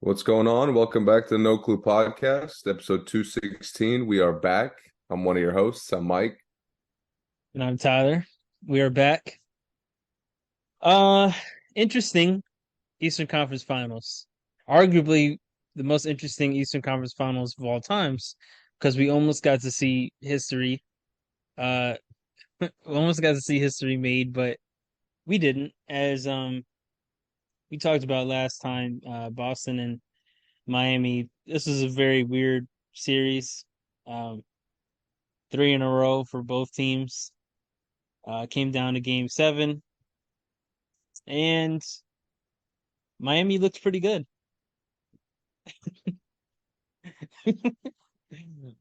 What's going on? Welcome back to the No Clue Podcast, episode 216. We are back. I'm one of your hosts. I'm Mike. And I'm Tyler. We are back. Uh Interesting Eastern Conference Finals. Arguably the most interesting Eastern Conference Finals of all times because we almost got to see history. Uh we almost got to see history made, but we didn't. As we talked about last time, Boston and Miami. This is a very weird series. Um 3 in a row for both teams. Came down to game 7 and Miami looks pretty good.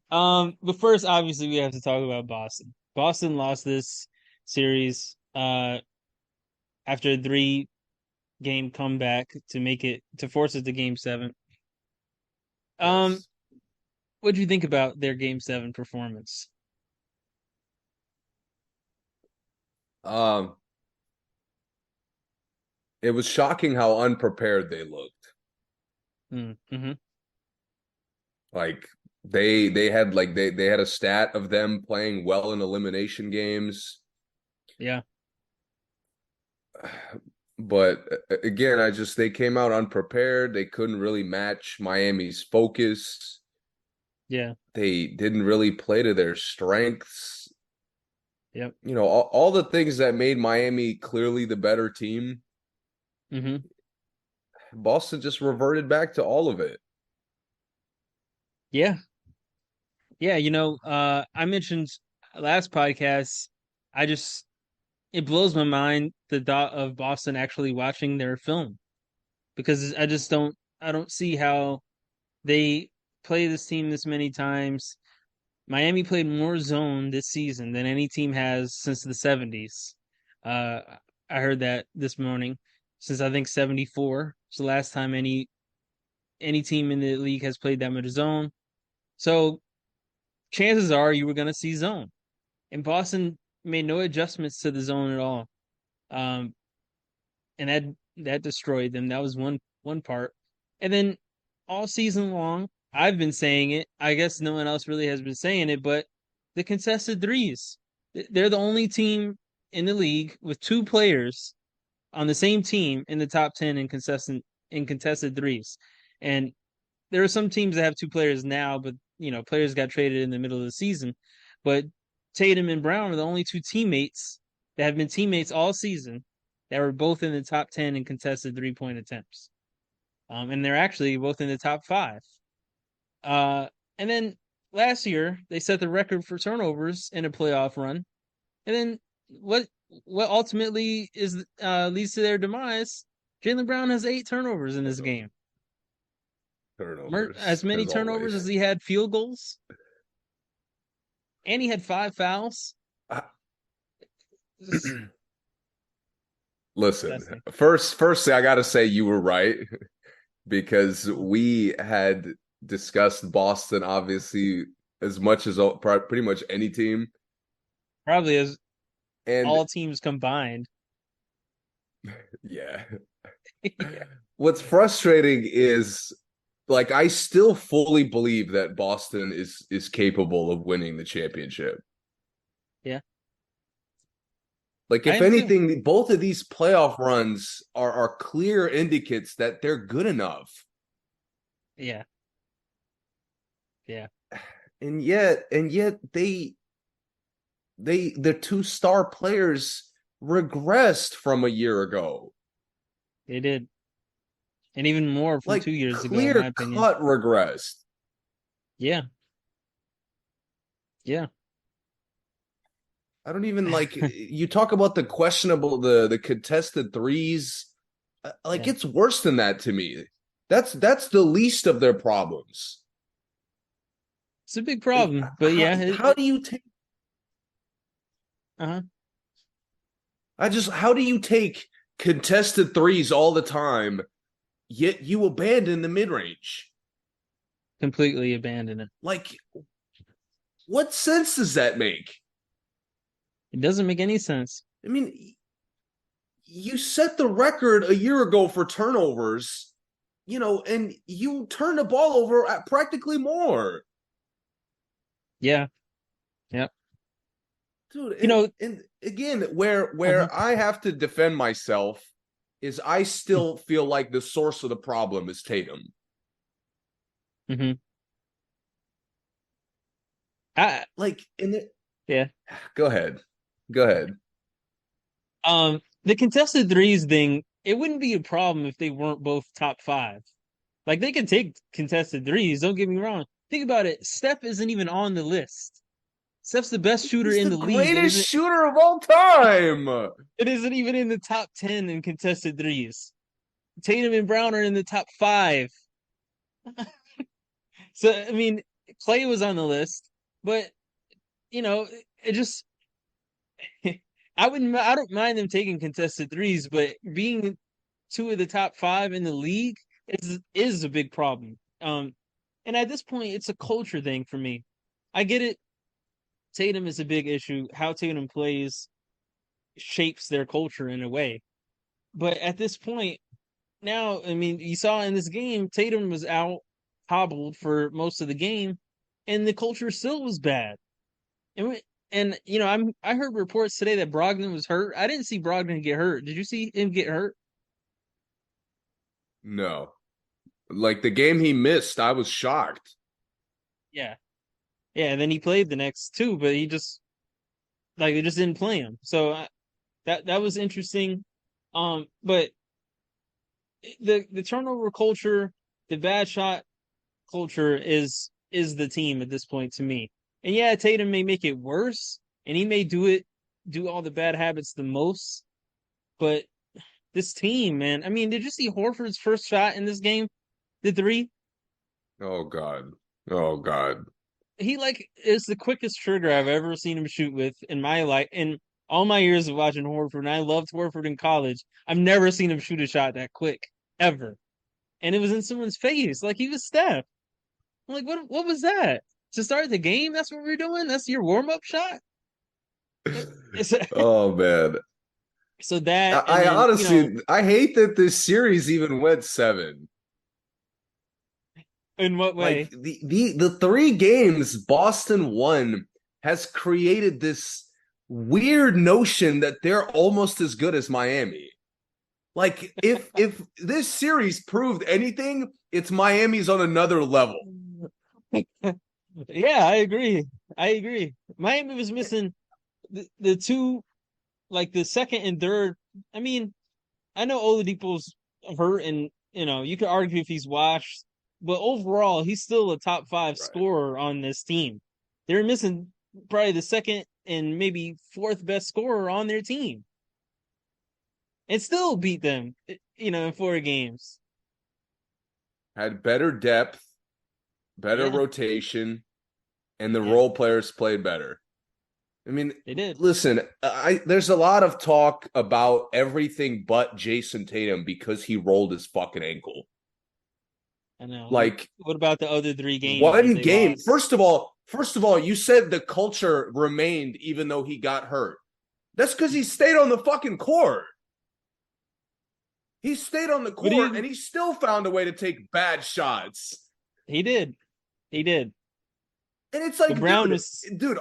But first, obviously, we have to talk about Boston. Boston lost this series after a 3-game comeback to make it to force it to game 7. Um, Yes. what do you think about their game 7 performance? Um, it was shocking how unprepared they looked. Mm-hmm. Like they had a stat of them playing well in elimination games. Yeah, But again, they came out unprepared. They couldn't really match Miami's focus. yeah, They didn't really play to their strengths. yep. All the things that made Miami clearly the better team, Mm-hmm. Boston just reverted back to all of it. Yeah, yeah. I mentioned last podcast. I just it blows my mind the thought of Boston actually watching their film because I don't see how they play this team this many times. Miami played more zone this season than any team has since the 70s. Uh, I heard that this morning. Since I think 74 is the last time any team in the league has played that much zone. So chances are you were going to see zone. And Boston made no adjustments to the zone at all. Um, and that destroyed them. That was one part. And then all season long, I've been saying it. I guess no one else really has been saying it, but the contested threes. They're the only team in the league with 2 players on the same team in the top 10 in contested threes. And there are some teams that have 2 players now, but players got traded in the middle of the season. But Tatum and Brown are the only 2 teammates that have been teammates all season that were both in the top 10 in contested 3-point attempts. And they're actually both in the top 5. And then last year they set the record for turnovers in a playoff run. And then what what ultimately is leads to their demise? Jaylen Brown has 8 turnovers in this game. As Turnovers, many as turnovers as always. he had field goals, and he had 5 fouls. I- Just Listen, disgusting. firstly, I gotta say you were right because we had discussed Boston obviously as much as pretty much any team. Probably as And all teams combined. yeah, Yeah. what's frustrating is like I still fully believe that Boston is capable of winning the championship. Yeah, Like I if am too. anything, both of these playoff runs are clear indicates that they're good enough. Yeah, yeah, And yet the two-star players regressed from a year ago. they did. And even more from Like 2 years ago, in my clear opinion. cut regressed. Yeah, yeah. I don't even like you talk about the questionable the contested threes. Like Yeah. it's worse than that to me. That's the least of their problems. It's a big Like problem. But yeah, how do you take uh-huh. how do you take contested threes all the time, yet you abandon the mid-range? Completely abandon it. Like, what sense does that make? It doesn't make any sense. I mean, you set the record a year ago for turnovers, and you turn the ball over at practically more. Yeah. Yeah. Dude, You know, and again, where uh-huh. I have to defend myself is I still feel like the source of the problem is Tatum. Mm-hmm. I Like, yeah. go ahead. Go ahead. The contested threes thing, it wouldn't be a problem if they weren't both top five. Like they can take contested threes, don't get me wrong. Think about it. Steph isn't even on the list. Steph's the best shooter He's in the the league. greatest shooter of all time. It isn't even in the top 10 in contested threes. Tatum and Brown are in the top five. So I mean, Clay was on the list, but it just I don't mind them taking contested threes, but being two of the top five in the league is a big problem. And at this point, it's a culture thing for me. I get it. Tatum is a big issue. How Tatum plays shapes their culture in a way. But at this point, now, I mean, you saw in this game, Tatum was out hobbled for most of the game, and the culture still was bad. And I heard reports today that Brogdon was hurt. I didn't see Brogdon get hurt. Did you see him get hurt? No. Like the game he missed, I was shocked. Yeah, yeah. And then he played the next two, but they just didn't play him. So that was interesting. But the turnover culture, the bad shot culture is the team at this point to me. And yeah, Tatum may make it worse, and he may do all the bad habits the most. But this team, man, I mean, did you see Horford's first shot in this game? The three? Oh God. Oh God. He like is the quickest trigger I've ever seen him shoot with in my life in all my years of watching Horford, and I loved Horford in college. I've never seen him shoot a shot that quick, ever. And it was in someone's face, like he was Steph. I'm like, what was that? To start the game? That's what we're doing? That's your warm-up shot? It's, Oh man. so that and I then, honestly I hate that this series even went seven. in what Like way? the three games Boston won has created this weird notion that they're almost as good as Miami. Like if this series proved anything, it's Miami's on another level. Yeah, I agree. I agree. Miami was missing the two, like the second and third. I mean, I know Oladipo's hurt, and you could argue if he's washed, but overall, he's still a top five Right. scorer on this team. They're missing probably the second and maybe fourth best scorer on their team, and still beat them. In 4 games. Had better depth, better Yeah, rotation, and the yeah, role players played better. I mean, they did. listen, there's a lot of talk about everything but Jayson Tatum because he rolled his fucking ankle. I know. Like, Like what about the other 3 games that one they game. lost? First of all, you said the culture remained even though he got hurt. That's because he stayed on the fucking court. He stayed on the What do court you? and he still found a way to take bad shots. He did. He did. And it's But like, Brown was. dude,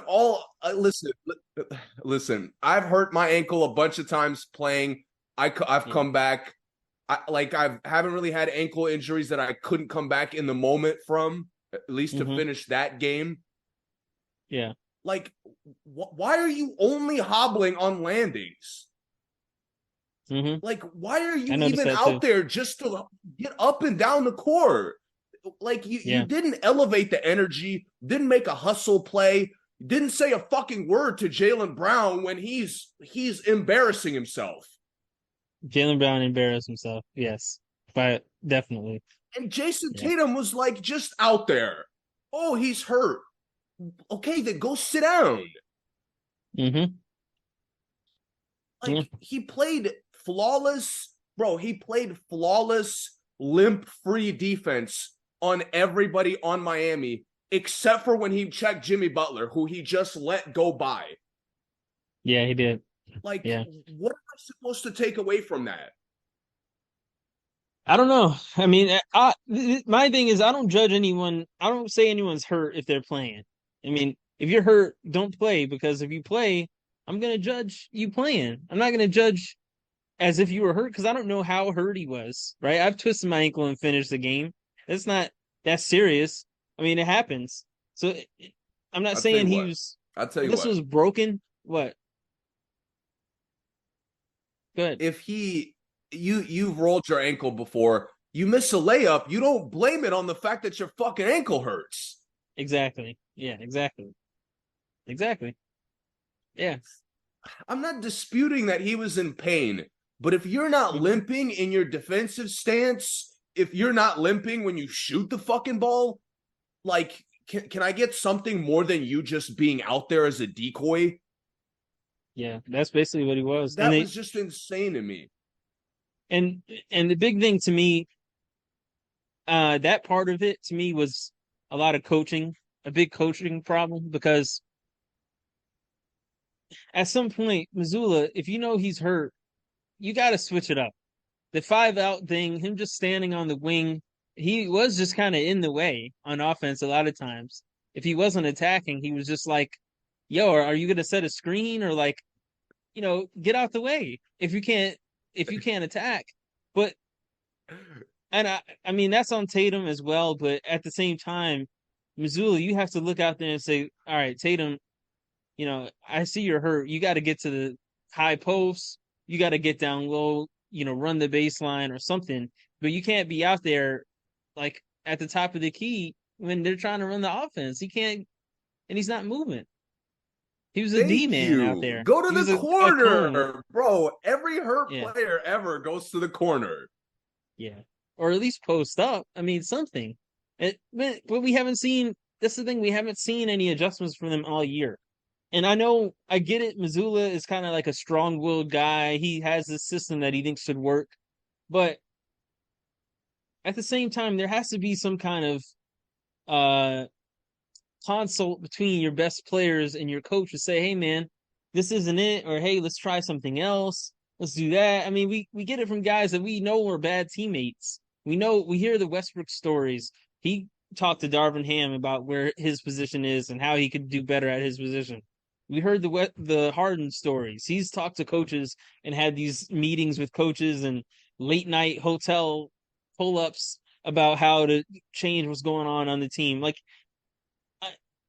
listen. I've hurt my ankle a bunch of times playing. I've Yeah. come back. I haven't really had ankle injuries that I couldn't come back in the moment from, at least to Mm-hmm. finish that game. Yeah. Like, why are you only hobbling on landings? Mm-hmm. Like, why are I you noticed even that too. out there just to get up and down the court? Like, you Yeah. didn't elevate the energy, didn't make a hustle play, didn't say a fucking word to Jaylen Brown when he's embarrassing himself. Jaylen Brown embarrassed himself. Yes. But definitely. And Jayson Yeah. Tatum was like just out there. Oh, he's hurt. Okay, then go sit down. Mm-hmm. Yeah. Like he played flawless, bro. He played flawless, limp-free defense on everybody on Miami, except for when he checked Jimmy Butler, who he just let go by. Yeah, he did. Like, Yeah. what am I supposed to take away from that? I don't know. I mean, my thing is I don't judge anyone. I don't say anyone's hurt if they're playing. I mean, if you're hurt, don't play because if you play, I'm gonna judge you playing. I'm not gonna judge as if you were hurt because I don't know how hurt he was. Right? I've twisted my ankle and finished the game. It's not that serious. I mean, it happens. So I'm not I'll tell saying you he what. was. I'll tell If you this what. was broken, what? Good. If you've rolled your ankle before, you miss a layup, you don't blame it on the fact that your fucking ankle hurts. Exactly. Yeah. Exactly. Exactly. Yeah. I'm not disputing that he was in pain, but if you're not Hmm. limping in your defensive stance, if you're not limping when you shoot the fucking ball, like can I get something more than you just being out there as a decoy? Yeah. That's basically what he was, and That they was just insane to me. and and the big thing to me, that part of it to me was a lot of coaching, a big coaching problem because at some point, Missoula, if you know he's hurt, you got to switch it up. The 5 out thing, him just standing on the wing, he was just kind of in the way on offense a lot of times. If he wasn't attacking, he was just like, "Yo, are you gonna set a screen or like, get out the way if you can't attack." But and I mean that's on Tatum as well. But at the same time, Missoula, you have to look out there and say, "All right, Tatum, I see you're hurt. You got to get to the high post. You got to get down low, run the baseline or something. But you can't be out there like at the top of the key when they're trying to run the offense. He can't, and he's not moving. He was a D Thank man out you. there. Go to He the was a cone. corner, bro. Every hurt Yeah, player ever goes to the corner. yeah, or at least post up. I mean, something. But we haven't seen. That's the thing. We haven't seen any adjustments from them all year. And I know I get it. Missoula is kind of like a strong-willed guy. He has this system that he thinks should work, but at the same time, there has to be some kind of uh consult between your best players and your coach to say, "Hey, man, this isn't it," or "Hey, let's try something else. Let's do that." I mean, we get it from guys that we know are bad teammates. We hear the Westbrook stories. He talked to Darvin Ham about where his position is and how he could do better at his position. We heard the Harden stories. He's talked to coaches and had these meetings with coaches and late night hotel pull ups about how to change what's going on the team. Like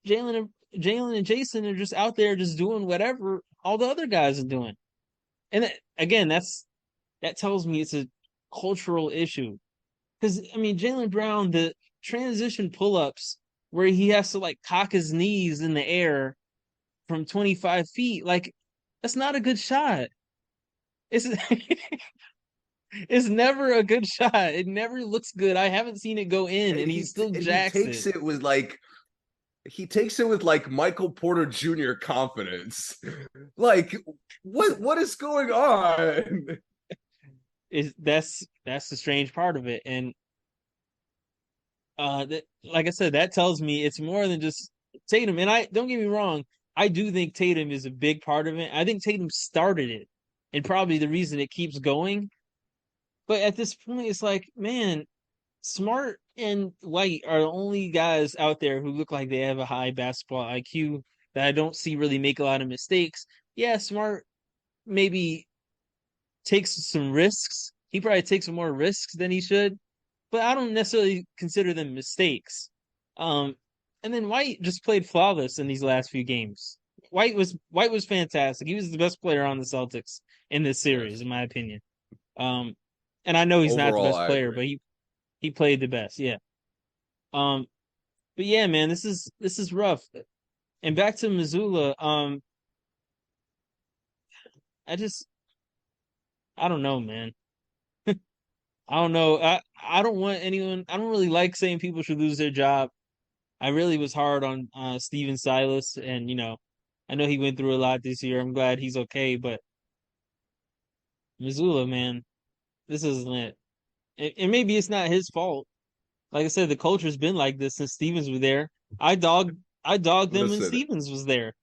Jaylen Jaylen and Jayson are just out there just doing whatever all the other guys are doing. And again, that tells me it's a cultural issue. Because I mean, Jaylen Brown, the transition pull-ups where he has to like cock his knees in the air from 25 feet, like that's not a good shot. It's it's never a good shot. It never looks good. I haven't seen it go in, And and he still jacks it. he takes it with like Michael Porter Jr. confidence. Like what is going on? That's the strange part of it, and like I said, that tells me it's more than just Tatum. And I don't get me wrong, I do think Tatum is a big part of it. I think Tatum started it, and probably the reason it keeps going. But at this point, it's like, man, Smart and White are the only guys out there who look like they have a high basketball IQ that I don't see really make a lot of mistakes. Yeah, Smart maybe takes some risks. He probably takes more risks than he should, but I don't necessarily consider them mistakes. Um, and then White just played flawless in these last few games. White was fantastic. He was the best player on the Celtics in this series, Yes. in my opinion. Um, and I know he's not the Overall, best I player, agree. but he played the best. Yeah. Um, but yeah, man, this is rough. And back to Missoula. I just I don't know, man. I don't know. I don't want anyone. I don't really like saying people should lose their job. I really was hard on Steven Silas, and I know he went through a lot this year. I'm glad he's okay, but Missoula, man, this isn't it. And maybe it's not his fault. Like I said, the culture's been like this since Stevens was there. I dogged them when Listen, Stevens was there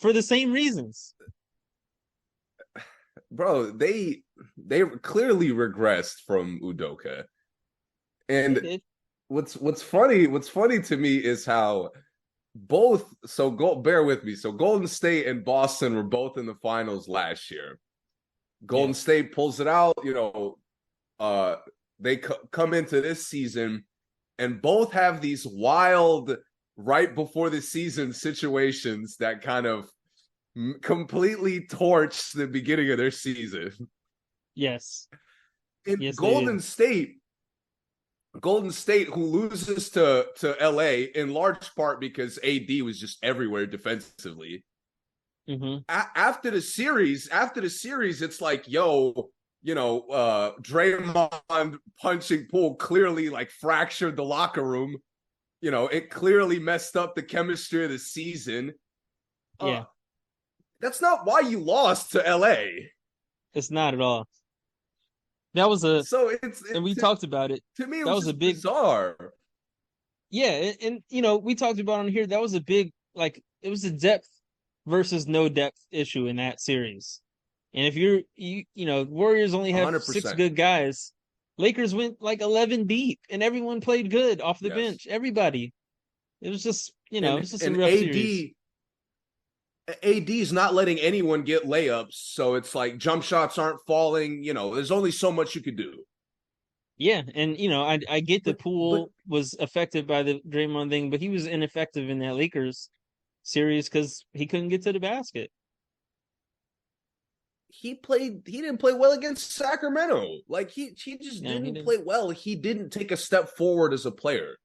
for the same reasons. bro, they clearly regressed from Udoka. They And did. what's funny to me is how bear with me. So Golden State and Boston were both in the finals last year. Yeah. Golden State pulls it out, uh they come into this season and both have these wild right before the season situations that kind of completely torch the beginning of their season. Yes. In Yes, they did. Golden State, who loses to LA in large part because AD was just everywhere defensively. Hmm. After the series, it's like, yo, Draymond punching Poole clearly like fractured the locker room. It clearly messed up the chemistry of the season. Uh, Yeah. that's not why you lost to LA. It's not at all. That was a, So and we talked about it. to me, it That was was a just big, bizarre. yeah. We talked about on here. That was a big, like, it was a depth versus no depth issue in that series. And if Warriors only have six 100%. good guys. Lakers went like 11 deep, and everyone played good off the Yes. bench. Everybody. It was just, it And was just a and rough series. AD's not letting anyone get layups, so it's like jump shots aren't falling. There's only so much you could do. Yeah, and I get the But pool was affected by the Draymond thing, but he was ineffective in that Lakers series because he couldn't get to the basket. he didn't play well against Sacramento. Like he just No, he didn't didn't. play well. He didn't take a step forward as a player.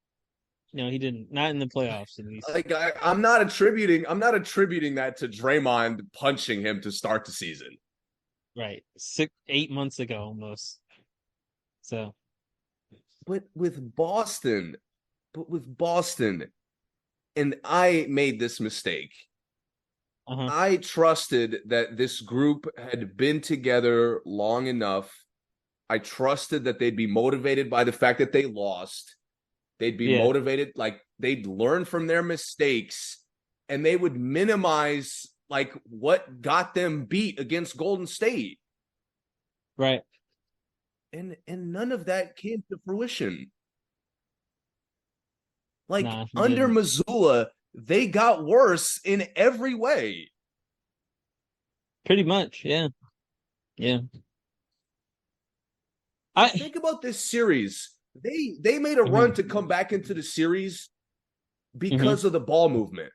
No, he didn't. Not in the playoffs, at least. Like I'm not attributing that to Draymond punching him to start the season. Right, 8 months ago almost. So, But with Boston, but with Boston, and I made this mistake. uh-huh. I trusted that this group had been together long enough. I trusted that they'd be motivated by the fact that they lost. They'd be Yeah, motivated, like they'd learn from their mistakes and they would minimize like what got them beat against Golden State. right. And none of that came to fruition. Like Nah, he under didn't. Missoula, they got worse in every way. Pretty much, yeah. Yeah. Like I think about this series. They made a run mhm, to come back into the series mhm. because of the ball movement.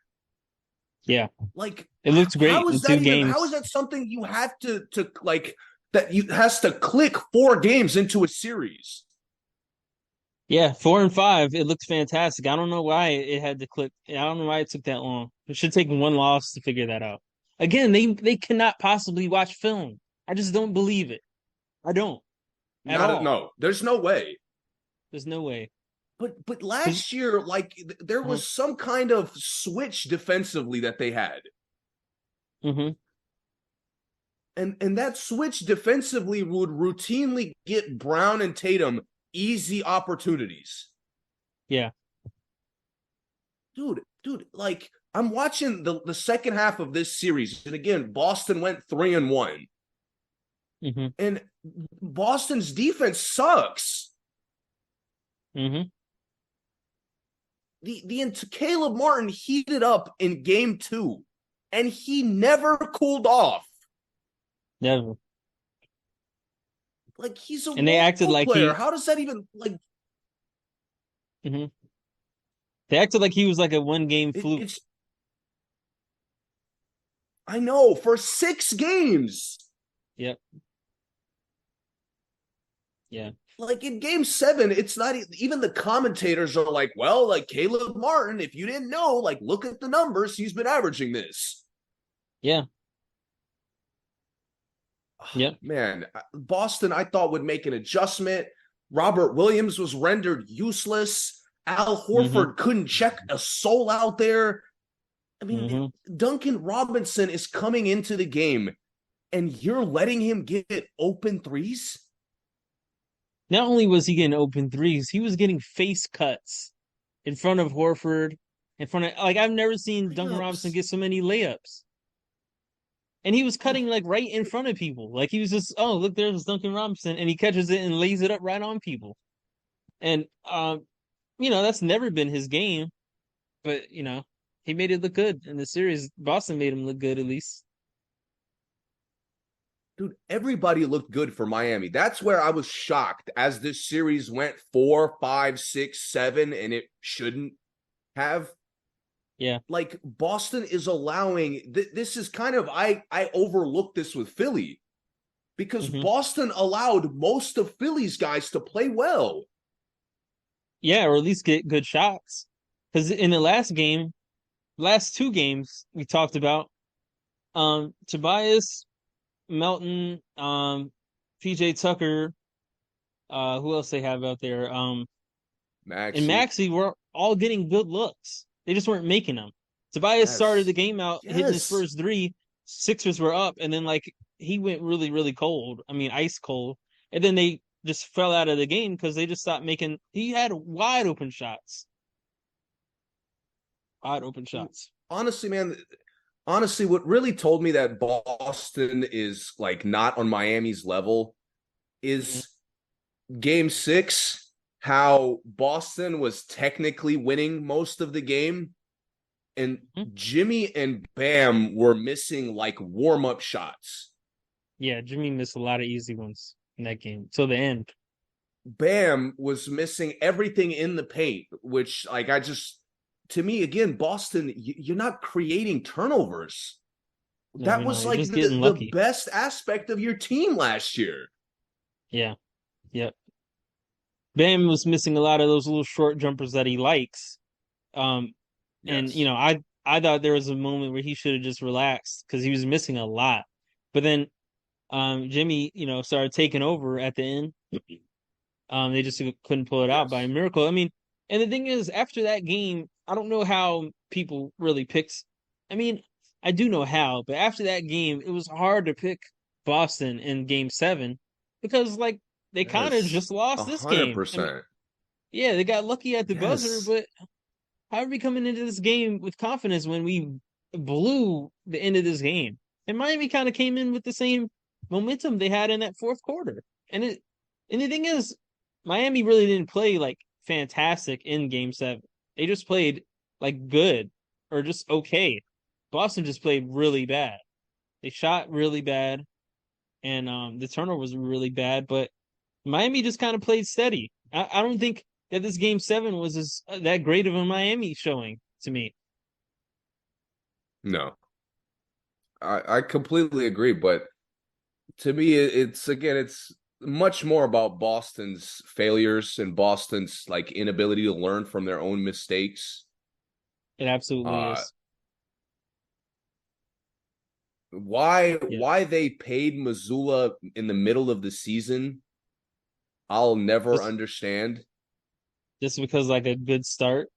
Yeah. Like It looked great in two how is games. that something you have to like that you has to click 4 games into a series? Yeah, 4 and 5. It looked fantastic. I don't know why it had to click. I don't know why it took that long. It should take one loss to figure that out. Again, they cannot possibly watch film. I just don't believe it. I don't at Not all. no, there's no way. There's no way. But 'Cause- last year, like there uh-huh. was some kind of switch defensively that they had. Mhm. And that switch defensively would routinely get Brown and Tatum easy opportunities. Yeah. Dude, like I'm watching the second half of this series, and again, Boston went 3-1, Mhm. and Boston's defense sucks. Mhm. The Caleb Martin heated up in game 2, and he never cooled off. Never. Like he's a And they acted role like player. he How does that even like mhm. They acted like he was like a one game fluke. it's I know for 6 games. Yep. Yeah. Like in game 7, it's not even the commentators are like, well, like Caleb Martin, if you didn't know, like look at the numbers, he's been averaging this. Yeah. Oh, Yep. man, Boston, I thought would make an adjustment. Robert Williams was rendered useless. Al Mhm. Horford couldn't check a soul out there. I mean, Mhm. Duncan Robinson is coming into the game and you're letting him get open threes? Not only was he getting open threes, he was getting face cuts in front of Horford, in front of like I've never seen Duncan Robinson Layups. get so many layups. and he was cutting like right in front of people. Like he was just, oh look, there's Duncan Robinson, and he catches it and lays it up right on people. And that's never been his game, but he made it look good in the series. Boston made him look good at least. Dude, everybody looked good for Miami. That's where I was shocked as this series went 4, 5, 6, 7, and it shouldn't have. Yeah. Like Boston is allowing this is kind of I overlooked this with Philly because Hmm. Boston allowed most of Philly's guys to play well. Yeah, or at least get good shots. Because in the last two games we talked about, Tobias, Melton, PJ Tucker, who else they have out there? And Maxi. Maxey were all getting good looks. They just weren't making them. Tobias started the Yes. game out hitting his Yes. first three. Sixers were up, and then like he went really, really cold. I mean, ice cold. And then they just fell out of the game because they just stopped making. He had wide open shots. Wide open shots. Honestly, man, honestly, what really told me that Boston is like not on Miami's level Hmm. is game 6, how Boston was technically winning most of the game. And Jimmy and Bam were missing like warm-up shots. Yeah, Jimmy missed a lot of easy ones in that game till the end. Bam was missing everything in the paint, which like to me again, Boston, you're not creating turnovers. No, That you're not. was You're like just getting the lucky. best aspect of your team last year. Yeah. Yep. Bam was missing a lot of those little short jumpers that he likes. Um, and Yes. I thought there was a moment where he should have just relaxed because he was missing a lot. But then Jimmy, started taking over at the end. They just couldn't pull it out by a Yes. miracle. I mean, and the thing is, after that game, I don't know how people really picked. I mean, I do know how, but after that game, it was hard to pick Boston in Game 7 because like they kind of Yes. just lost this game. I mean, 100%. yeah, they got lucky at the buzzer, Yes. but how are we coming into this game with confidence when we blew the end of this game? And Miami kind of came in with the same momentum they had in that fourth quarter. And the thing is, Miami really didn't play like fantastic in game 7. They just played like good or just okay. Boston just played really bad. They shot really bad and the turnovers were really bad, but Miami just kind of played steady. I don't think that this game 7 was that great of a Miami showing to me. No. I completely agree, but to me it's again it's much more about Boston's failures and Boston's like inability to learn from their own mistakes. It absolutely Uh is. why Yeah. why they paid Missoula in the middle of the season, I'll never Just understand. just because like a good start.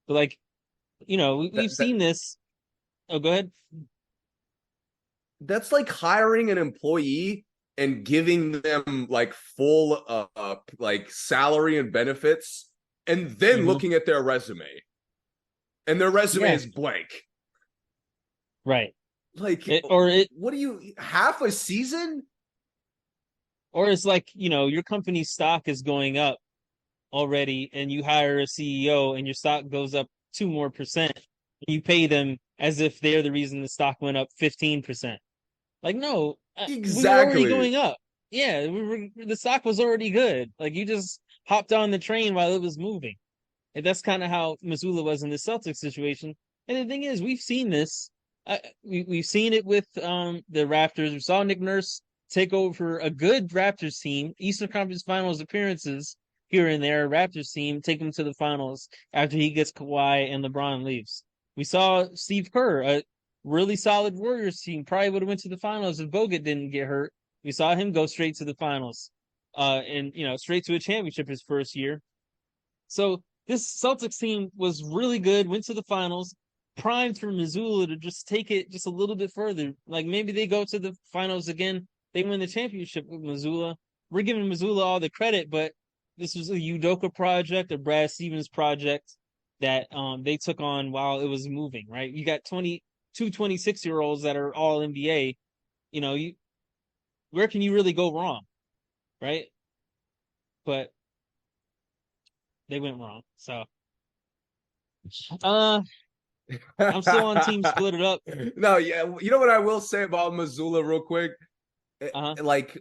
But like, we've That seen this. Oh, go ahead. that's like hiring an employee and giving them like full like salary and benefits and then Hmm. looking at their resume and their resume Yeah, is blank. right. Like It, or it what do you half a season? or it's like, your company's stock is going up already and you hire a CEO and your stock goes up 2 more%. And you pay them as if they're the reason the stock went up 15%. Like, no, we were already Exactly. going up. Yeah, the stock was already good. Like, you just hopped on the train while it was moving. And that's kind of how Missoula was in the Celtics situation. And the thing is, we've seen this. We've seen it with the Raptors. We saw Nick Nurse take over a good Raptors team, Eastern Conference Finals appearances here and there. Raptors team take them to the finals after he gets Kawhi and LeBron leaves. We saw Steve Kerr, a really solid Warriors team, probably would have went to the finals if Bogut didn't get hurt. We saw him go straight to the finals, and straight to a championship his first year. So this Celtics team was really good, went to the finals, primed for Missoula to just take it just a little bit further. Like maybe they go to the finals again, they win the championship with Missoula. We're giving Missoula all the credit, but this was a Udoka project, a Brad Stevens project that they took on while it was moving, right? You got two 26-year-olds that are all NBA, where can you really go wrong, right? But they went wrong. So, I'm still on team split it up. No, yeah, you know what I will say about Mazzulla real quick? Uh-huh. Like,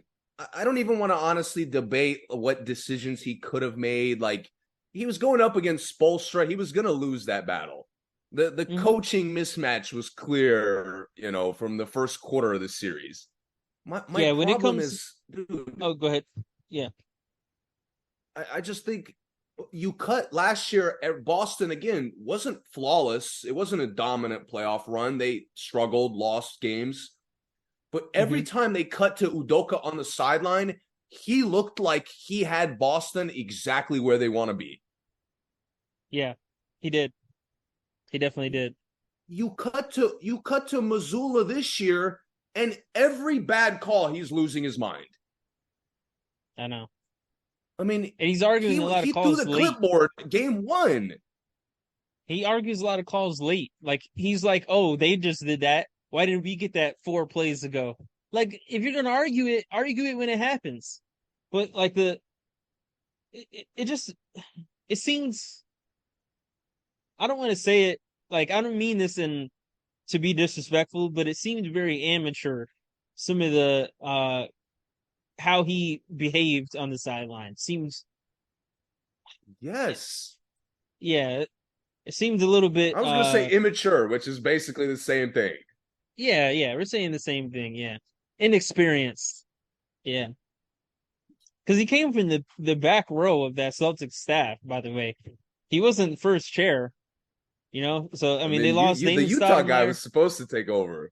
I don't even want to honestly debate what decisions he could have made. Like, he was going up against Spoelstra. He was going to lose that battle. The Hmm. coaching mismatch was clear, from the first quarter of the series. My Yeah, when it problem comes, is, dude, oh, go ahead. Yeah. I just think you cut last year at Boston again wasn't flawless. It wasn't a dominant playoff run. They struggled, lost games. But every Hmm. time they cut to Udoka on the sideline, he looked like he had Boston exactly where they want to be. Yeah, he did. He definitely did. You cut to Missoula this year, and every bad call, he's losing his mind. I know. I mean, And he's arguing he a lot of he threw calls the late. clipboard game one. He argues a lot of calls late. Like he's like, "Oh, they just did that. Why didn't we get that 4 plays ago?" Like if you're gonna argue it when it happens. But like it just it seems I don't want to say it like I don't mean this in to be disrespectful, but it seemed very amateur. Some of the how he behaved on the sideline seems Yes. yeah, it seemed a little bit I was going to say immature, which is basically the same thing. yeah, we're saying the same thing, yeah. Inexperienced. Yeah. Because he came from the back row of that Celtics staff, by the way. He wasn't first chair, So I I mean they mean, lost the Damon Utah guy Stoudemire. was supposed to take over.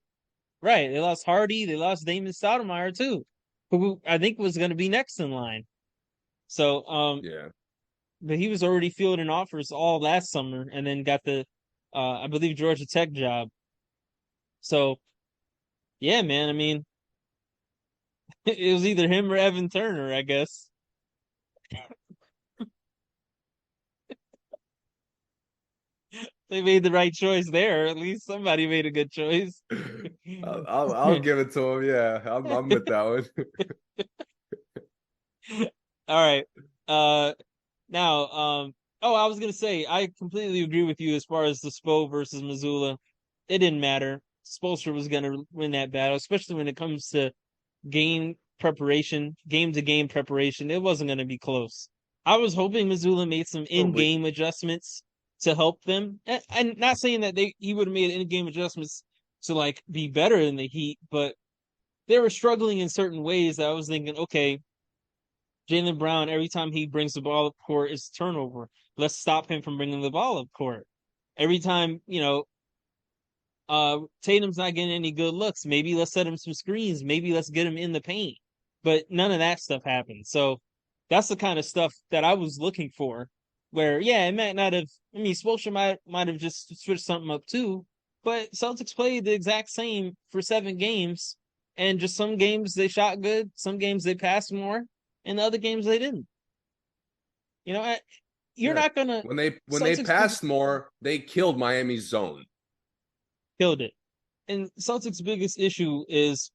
Right. They lost Hardy, they lost Damon Stoudemire too, who I think was gonna be next in line. So Yeah. but he was already fielding offers all last summer and then got the I believe Georgia Tech job. So yeah, man, I mean it was either him or Evan Turner, I guess. They made the right choice there. At least somebody made a good choice. I'll give it to him. Yeah, I'm with that one. All right. Uh now oh, I was gonna say I completely agree with you as far as the Spo versus Missoula. It didn't matter. Spoelstra was gonna win that battle, especially when it comes to game preparation, game to game preparation. It wasn't gonna be close. I was hoping Missoula made some Oh, but in-game adjustments to help them. And not saying that he would have made in-game adjustments to like be better than the Heat, but they were struggling in certain ways that I was thinking, okay, Jaylen Brown, every time he brings the ball up court, is turnover. Let's stop him from bringing the ball up court. Every time, Tatum's not getting any good looks. Maybe let's set him some screens. Maybe let's get him in the paint. But none of that stuff happened. So that's the kind of stuff that I was looking for. Where yeah, it might not have. I mean, Spoelstra might have just switched something up too. But Celtics played the exact same for 7 games, and just some games they shot good, some games they passed more, and the other games they didn't. You know, you're yeah, not gonna when they Celtics passed more, they killed Miami's zone. killed it. And Celtics' biggest issue is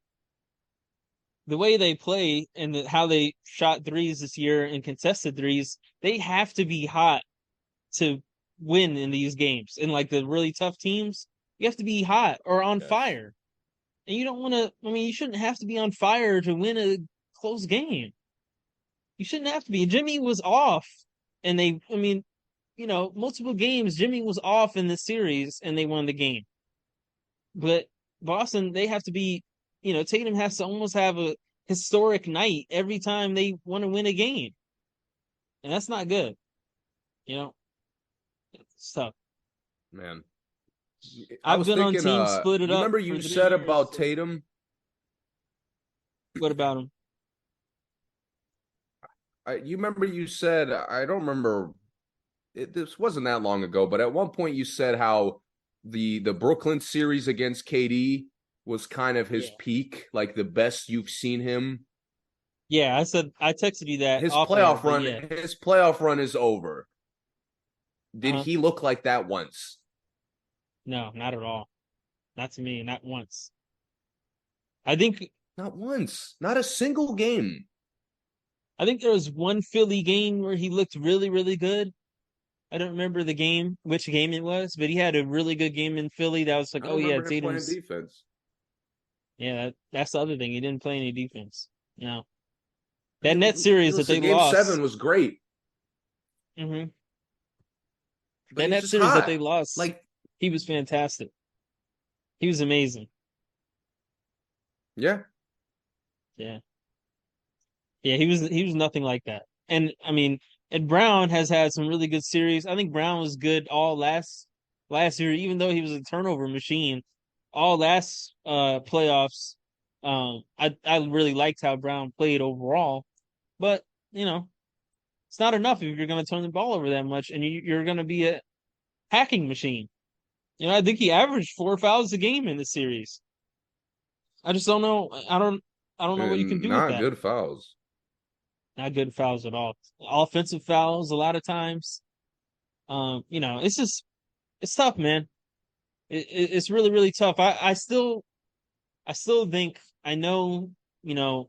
the way they play and how they shot threes this year and contested threes. They have to be hot to win in these games. And like the really tough teams, you have to be hot or on Yes. fire. And you don't want to. I mean, you shouldn't have to be on fire to win a close game. You shouldn't have to be. Jimmy was off, and they. I mean, multiple games. Jimmy was off in the series, and they won the game. But Boston, they have to be, Tatum has to almost have a historic night every time they want to win a game. And that's not good. You know, it's tough. Man. I I've was been on thinking, teams split it you up remember for you 3 said years. about So Tatum? what about him? You remember you said, I don't remember, this wasn't that long ago, but at one point you said how the Brooklyn series against KD was kind of his Yeah. peak, like the best you've seen him. Yeah, I texted you that His off air, playoff but run, yeah. his playoff run is over. Did Uh-huh. he look like that once? No, not at all. Not to me, not once. I think Not once. Not a single game. I think there was one Philly game where he looked really, really good. I don't remember the game, which game it was, but he had a really good game in Philly. That was like, I oh don't yeah, remember him playing Tatum's. defense. Yeah, that's the other thing. He didn't play any defense. No, I that net mean, series that they Game lost. seven was great, hmm but That he's net just series that hot. they lost, Like, he was fantastic. He was amazing. yeah. Yeah, yeah, he was nothing like that. And I mean, and Brown has had some really good series. I think Brown was good all last year, even though he was a turnover machine. All last playoffs, I really liked how Brown played overall. But you know, it's not enough if you're going to turn the ball over that much, and you're going to be a hacking machine. I think he averaged 4 fouls a game in the series. I just don't know. I don't know what you can And do with not that. good fouls. Not good fouls at all. Offensive fouls a lot of times. It's tough, man. It's really really tough. I still think you know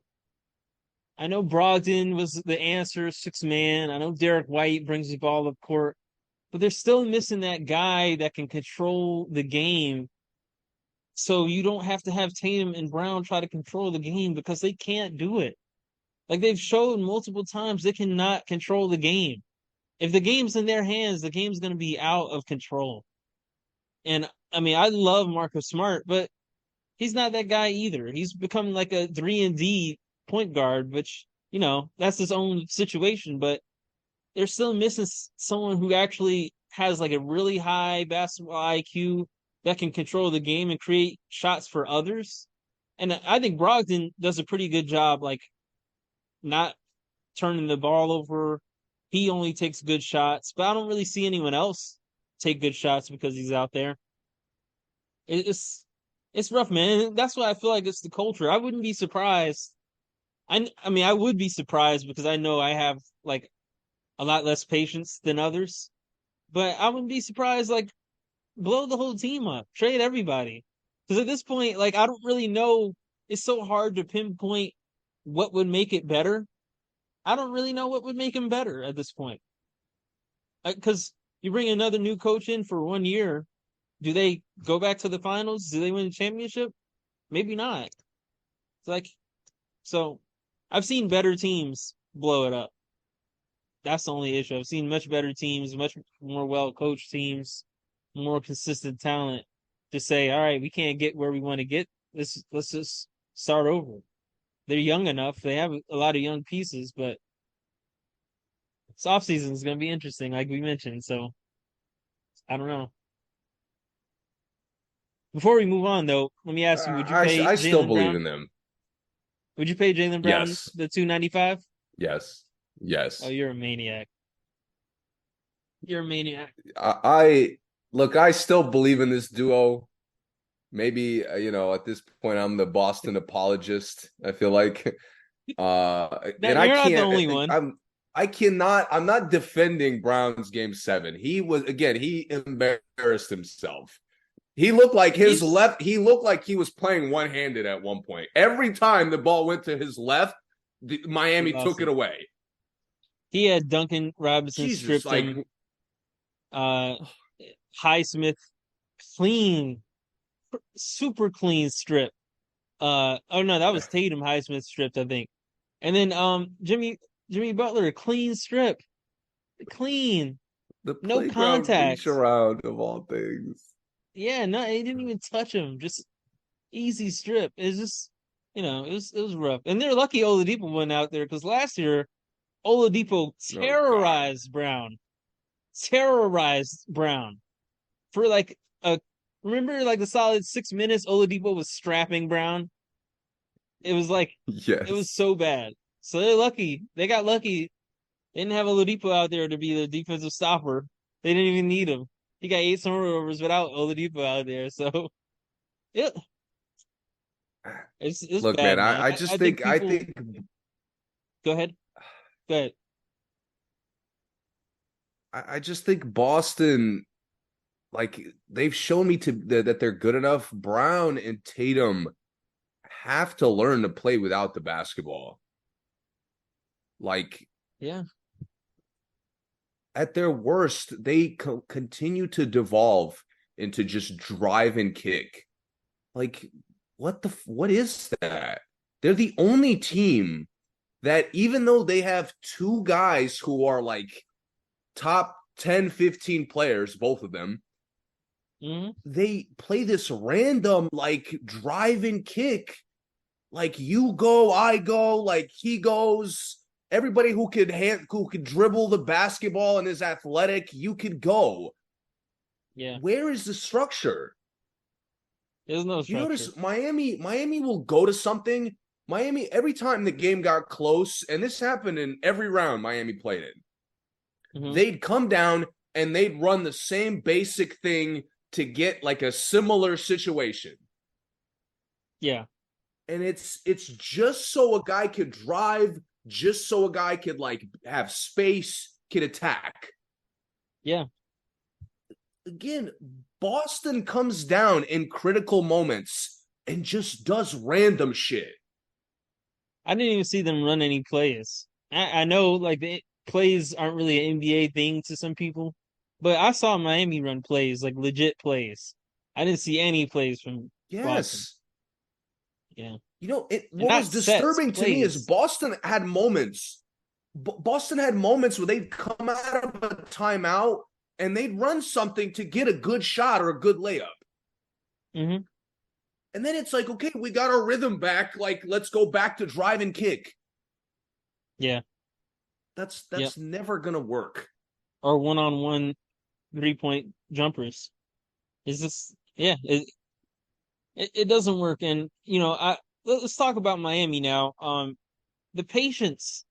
I know Brogdon was the answer, six man. I know Derek White brings the ball up court, but they're still missing that guy that can control the game. So you don't have to have Tatum and Brown try to control the game because they can't do it. Like they've shown multiple times they cannot control the game. If the game's in their hands, the game's going to be out of control. And I mean, I love Marcus Smart, but he's not that guy either. He's become like a 3-and-D point guard, which, that's his own situation, but they're still missing someone who actually has like a really high basketball IQ that can control the game and create shots for others. And I think Brogdon does a pretty good job, like not turning the ball over. He only takes good shots, but I don't really see anyone else take good shots because he's out there. It's rough, man. That's why I feel like it's the culture. I wouldn't be surprised. I mean, I would be surprised because I know I have like a lot less patience than others. But I wouldn't be surprised, like, blow the whole team up, trade everybody. Because at this point, like, I don't really know. It's so hard to pinpoint what would make it better. I don't really know what would make him better at this point. Because you bring another new coach in for 1 year, do they go back to the finals? Do they win the championship? Maybe not. It's like, so I've seen better teams blow it up. That's the only issue. I've seen much better teams, much more well coached teams, more consistent talent to say, all right, we can't get where we want to get. Let's just start over. They're young enough. They have a lot of young pieces, but this offseason is going to be interesting, like we mentioned. So I don't know. Before we move on, though, let me ask you: Would you pay I still Jaylen believe Brown? in them. Would you pay Jaylen Brown Yes. the 295? Yes. Oh, Yes. you're a maniac. You're a maniac. I look, I still believe in this duo. Maybe at this point I'm the Boston apologist. I feel like Now, and I you're not the can't only one. I'm not defending Brown's game 7. He embarrassed himself. He's He looked like he was playing one-handed at one point. Every time the ball went to his left, he Miami lost took it it. away. He had Duncan Robinson Jesus, stripped like him. Uh, Highsmith clean, super clean strip. Oh no, that was Tatum Highsmith stripped, I think. And then Jimmy Butler clean strip, clean, the no playground reach contact. around of all things. Yeah, no, he didn't even touch him. Just easy strip. It's just it was rough. And they're lucky Oladipo went out there because last year Oladipo Oh God. terrorized Brown for like a remember like the solid 6 minutes Oladipo was strapping Brown. It was like it was Yes. so bad. So they're lucky. They got lucky. They didn't have Oladipo out there to be the defensive stopper. They didn't even need him. He got 8 turnovers without Oladipo out there. So yeah, it's Look, man, bad, man. I I just think think I people think go ahead. Go ahead. I just think Boston. like they've shown me that they're good enough. Brown and Tatum have to learn to play without the basketball. Like Yeah. at their worst, they continue to devolve into just drive and kick. Like what is that? They're the only team that even though they have two guys who are like top 10, 15 players, both of them, Hmm. they play this random like drive and kick. Like you go, I go, like he goes. Everybody who could dribble the basketball and is athletic, you could go. Yeah. Where is the structure? There's no You structure. notice Miami will go to something. Miami, every time the game got close, and this happened in every round Miami played it, Hmm. they'd come down and they'd run the same basic thing to get like a similar situation. Yeah. And it's just so a guy could drive, just so a guy could like have space, could attack. Yeah. Again, Boston comes down in critical moments and just does random shit. I didn't even see them run any plays. I know like the plays aren't really an NBA thing to some people, but I saw Miami run plays, like legit plays. I didn't see any plays from Boston. Yes. Yeah. And What not was sets, disturbing to me is plays. Boston had moments. Boston had moments where they'd come out of a timeout and they'd run something to get a good shot or a good layup. Hmm. And then it's like, okay, we got our rhythm back. Like, let's go back to drive and kick. Yeah. Yep. That's never gonna work. Or one-on-one 3-point jumpers. Is this yeah, it doesn't work. And let's talk about Miami now. The patience.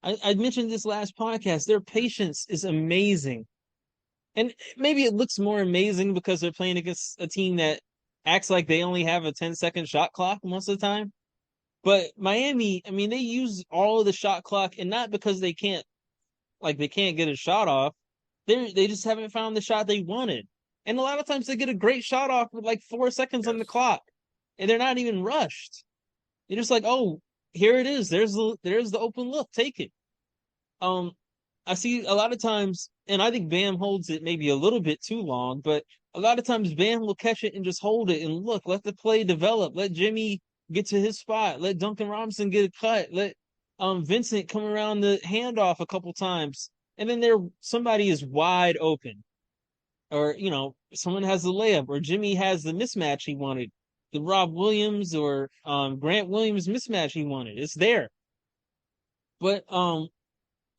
I mentioned this last podcast. Their patience is amazing. And maybe it looks more amazing because they're playing against a team that acts like they only have a 10-second shot clock most of the time. But Miami, I mean, they use all of the shot clock, and not because they can't get a shot off. They just haven't found the shot they wanted. And a lot of times they get a great shot off with like 4 seconds on the Yes. clock, and they're not even rushed. They're just like, oh, here it is. There's the open look. Take it. Um, I see a lot of times, and I think Bam holds it maybe a little bit too long, but a lot of times Bam will catch it and just hold it and look, let the play develop, let Jimmy get to his spot, let Duncan Robinson get a cut, let Vincent come around the handoff a couple times, and then somebody is wide open, or someone has the layup, or Jimmy has the mismatch he wanted, the Rob Williams or Grant Williams mismatch he wanted. It's there, but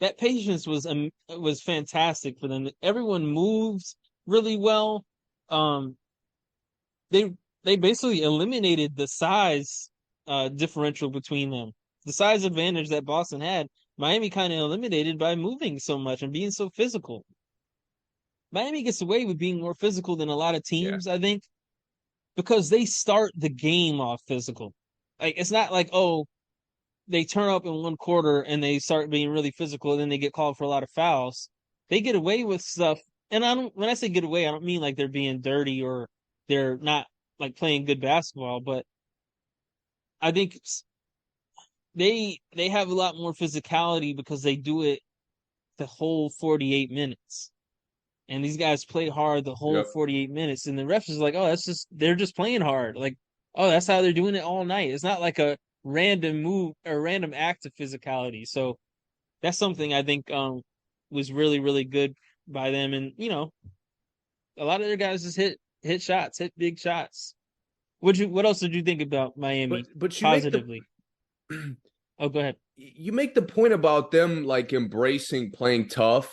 that patience was fantastic for them. Everyone moved really well. Um, they they basically eliminated the size differential between them. The size advantage that Boston had, Miami kind of eliminated by moving so much and being so physical. Miami gets away with being more physical than a lot of Yeah. teams, I think, because they start the game off physical. Like it's not like, oh, they turn up in one quarter and they start being really physical and then they get called for a lot of fouls. They get away with stuff. And I don't when I say get away, I don't mean like they're being dirty or they're not like playing good basketball, but I think they have a lot more physicality because they do it the whole 48 minutes. And these guys play hard the whole Yep. 48 minutes, and the refs is like, oh, that's just they're just playing hard. Like, oh, that's how they're doing it all night. It's not like a random move or random act of physicality. So that's something I think was really, really good by them. And a lot of their guys just hit shots, hit big shots. What else did you think about Miami But positively? Oh, go ahead. you make the point about them like embracing playing tough.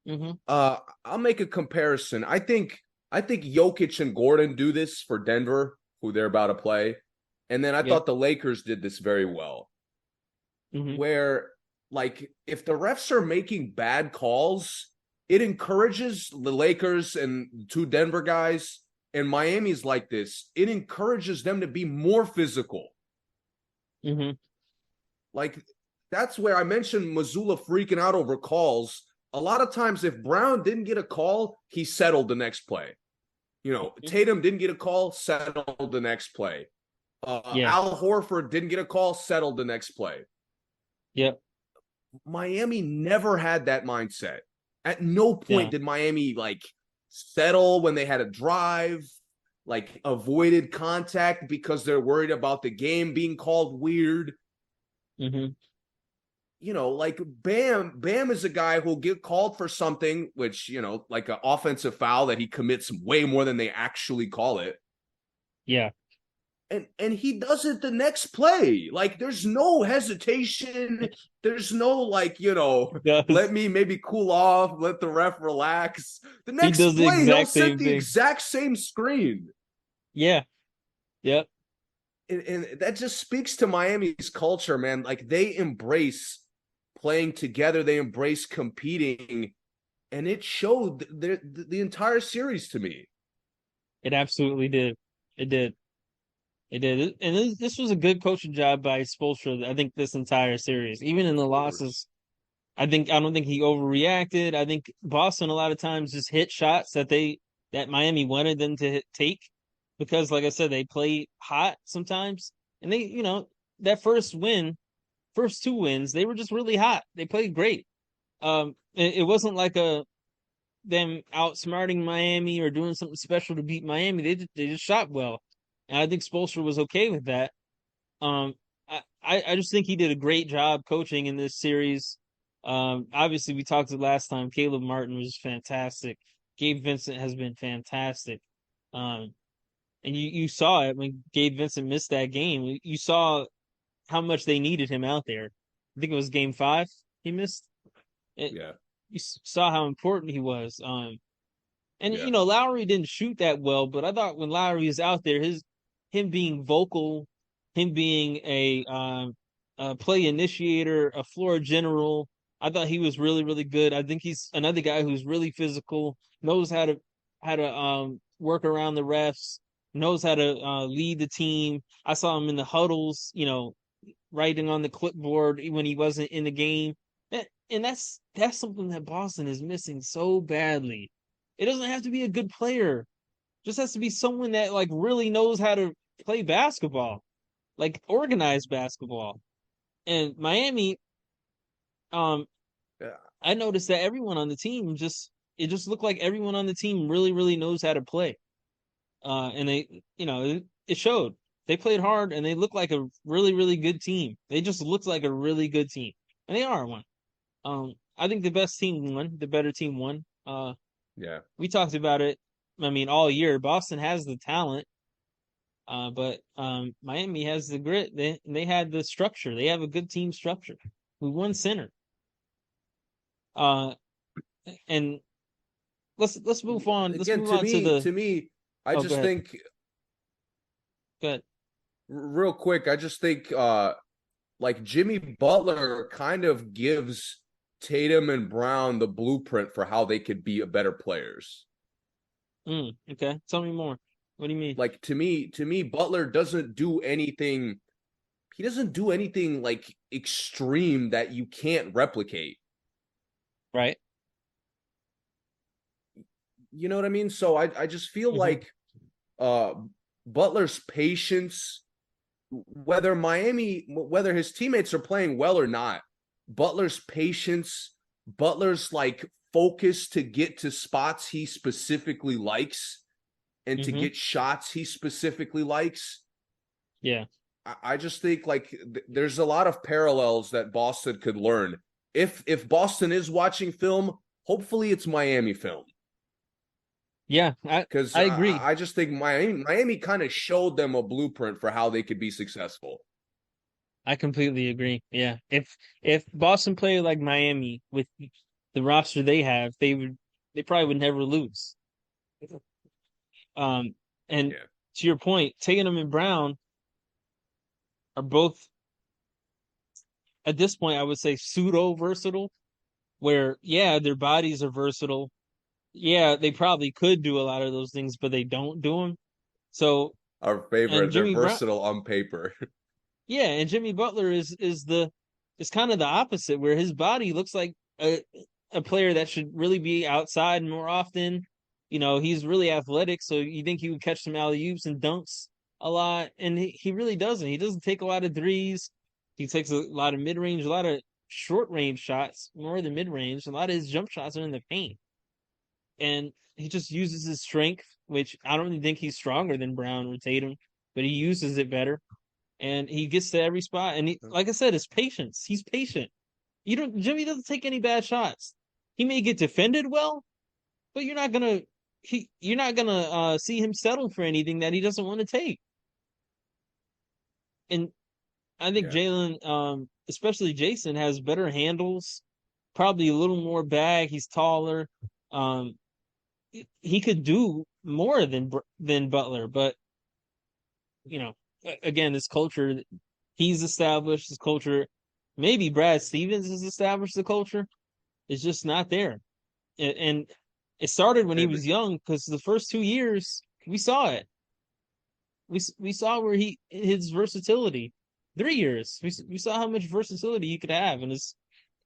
Mm-hmm. I'll make a comparison. I think Jokic and Gordon do this for Denver, who they're about to play. And then I Yep. thought the Lakers did this very well, Mm-hmm. where like if the refs are making bad calls, it encourages the Lakers and two Denver guys, and Miami's like this. It encourages them to be more physical. Mm-hmm. Like that's where I mentioned Missoula freaking out over calls. a lot of times if Brown didn't get a call, he settled the next play. Tatum didn't get a call, settled the next play. Yeah. Al Horford didn't get a call, settled the next play. Yep. Miami never had that mindset. At no point Yeah. did Miami settle when they had a drive, avoided contact because they're worried about the game being called weird. Mm-hmm. Bam is a guy who'll get called for something, which, like an offensive foul that he commits way more than they actually call it. Yeah. And he does it the next play. There's no hesitation. There's no Does. let me maybe cool off, let the ref relax. The He next does the play, he'll exact set same the thing. exact same screen. Yeah. Yep. And that just speaks to Miami's culture, man. They embrace playing together, they embrace competing, and it showed the entire series to me. It absolutely did. It did. It did. And this was a good coaching job by Spoelstra, I think, this entire series. Even in the losses, I don't think he overreacted. I think Boston a lot of times just hit shots that Miami wanted them to take because, like I said, they play hot sometimes. And that first two wins, they were just really hot. They played great. It wasn't like them outsmarting Miami or doing something special to beat Miami. They just shot well, and I think Spoelstra was okay with that. Um, I just think he did a great job coaching in this series. Obviously, we talked the last time. Caleb Martin was fantastic. Gabe Vincent has been fantastic. Um, and you saw it when Gabe Vincent missed that game. You saw how much they needed him out there. I think it was game 5 he missed. Yeah. You saw how important he was. And Yeah. Lowry didn't shoot that well, but I thought when Lowry was out there, him being vocal, him being a play initiator, a floor general, I thought he was really, really good. I think he's another guy who's really physical, knows how to work around the refs, knows how to lead the team. I saw him in the huddles, writing on the clipboard when he wasn't in the game. And that's something that Boston is missing so badly. It doesn't have to be a good player. It just has to be someone that really knows how to play basketball, organized basketball. And Miami, um, Yeah. I noticed that everyone on the team it just looked like everyone on the team really, really knows how to play. And it showed. They played hard and they looked like a really, really good team. They just looked like a really good team. And they are one. I think the best team won, the better team won. Yeah. We talked about it. I mean, all year. Boston has the talent, but Miami has the grit. They had the structure. They have a good team structure. We won center. And let's move on. Let's Again, move on to the. to me, I Oh, go just ahead. think Go ahead. real quick, I just think Jimmy Butler kind of gives Tatum and Brown the blueprint for how they could be better players. Okay. Tell me more. What do you mean? To me, Butler doesn't do anything. He doesn't do anything extreme that you can't replicate. Right. You know what I mean? So I just feel Mm-hmm. Butler's patience, whether his teammates are playing well or not, Butler's patience, Butler's focus to get to spots he specifically likes and to Mm-hmm. get shots he specifically likes. Yeah. I just think there's a lot of parallels that Boston could learn. If Boston is watching film, hopefully it's Miami film. Yeah. Because I agree. I just think Miami kind of showed them a blueprint for how they could be successful. I completely agree. Yeah. If Boston played like Miami with the roster they have, they probably would never lose. Um, and Yeah. to your point, Tatum and Brown are both at this point, I would say pseudo versatile, where yeah, their bodies are versatile. Yeah, they probably could do a lot of those things, but they don't do them. So, Our and favorite, they're Jimmy Brown, versatile on paper. yeah, and Jimmy Butler is kind of the opposite, where his body looks like a player that should really be outside more often. He's really athletic, so you think he would catch some alley oops and dunks a lot, and he really doesn't. He doesn't take a lot of threes. He takes a lot of mid range, a lot of short range shots, more than mid range. A lot of his jump shots are in the paint, and he just uses his strength, which I don't even think he's stronger than Brown or Tatum, but he uses it better, and he gets to every spot. And like I said, his patience. He's patient. Jimmy doesn't take any bad shots. He may get defended well, but you're not gonna see him settle for anything that he doesn't want to take. And I think Yeah. Jaylen, especially Jayson, has better handles, probably a little more bag. He's taller. Um, he could do more than Butler, but you know, again, his culture, he's established his culture. Maybe Brad Stevens has established the culture. It's just not there, and it started when he And was young because the first 2 years we saw it. We saw where his versatility. 3 years we saw how much versatility he could have, and his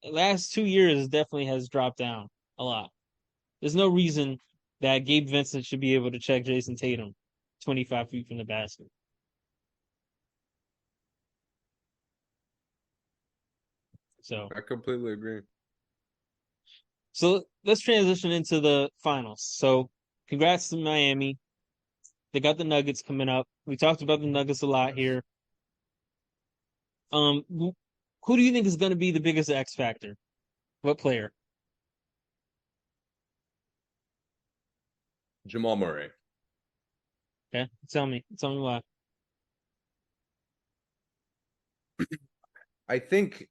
last 2 years definitely has dropped down a lot. There's no reason that Gabe Vincent should be able to check Jayson Tatum 25 feet from the basket. So I completely agree. so let's transition into the finals. So congrats to Miami. They got the Nuggets coming up. We talked about the Nuggets a lot Yes. here. Who do you think is going to be the biggest X factor? What player? Jamal Murray. Okay, tell me why. I think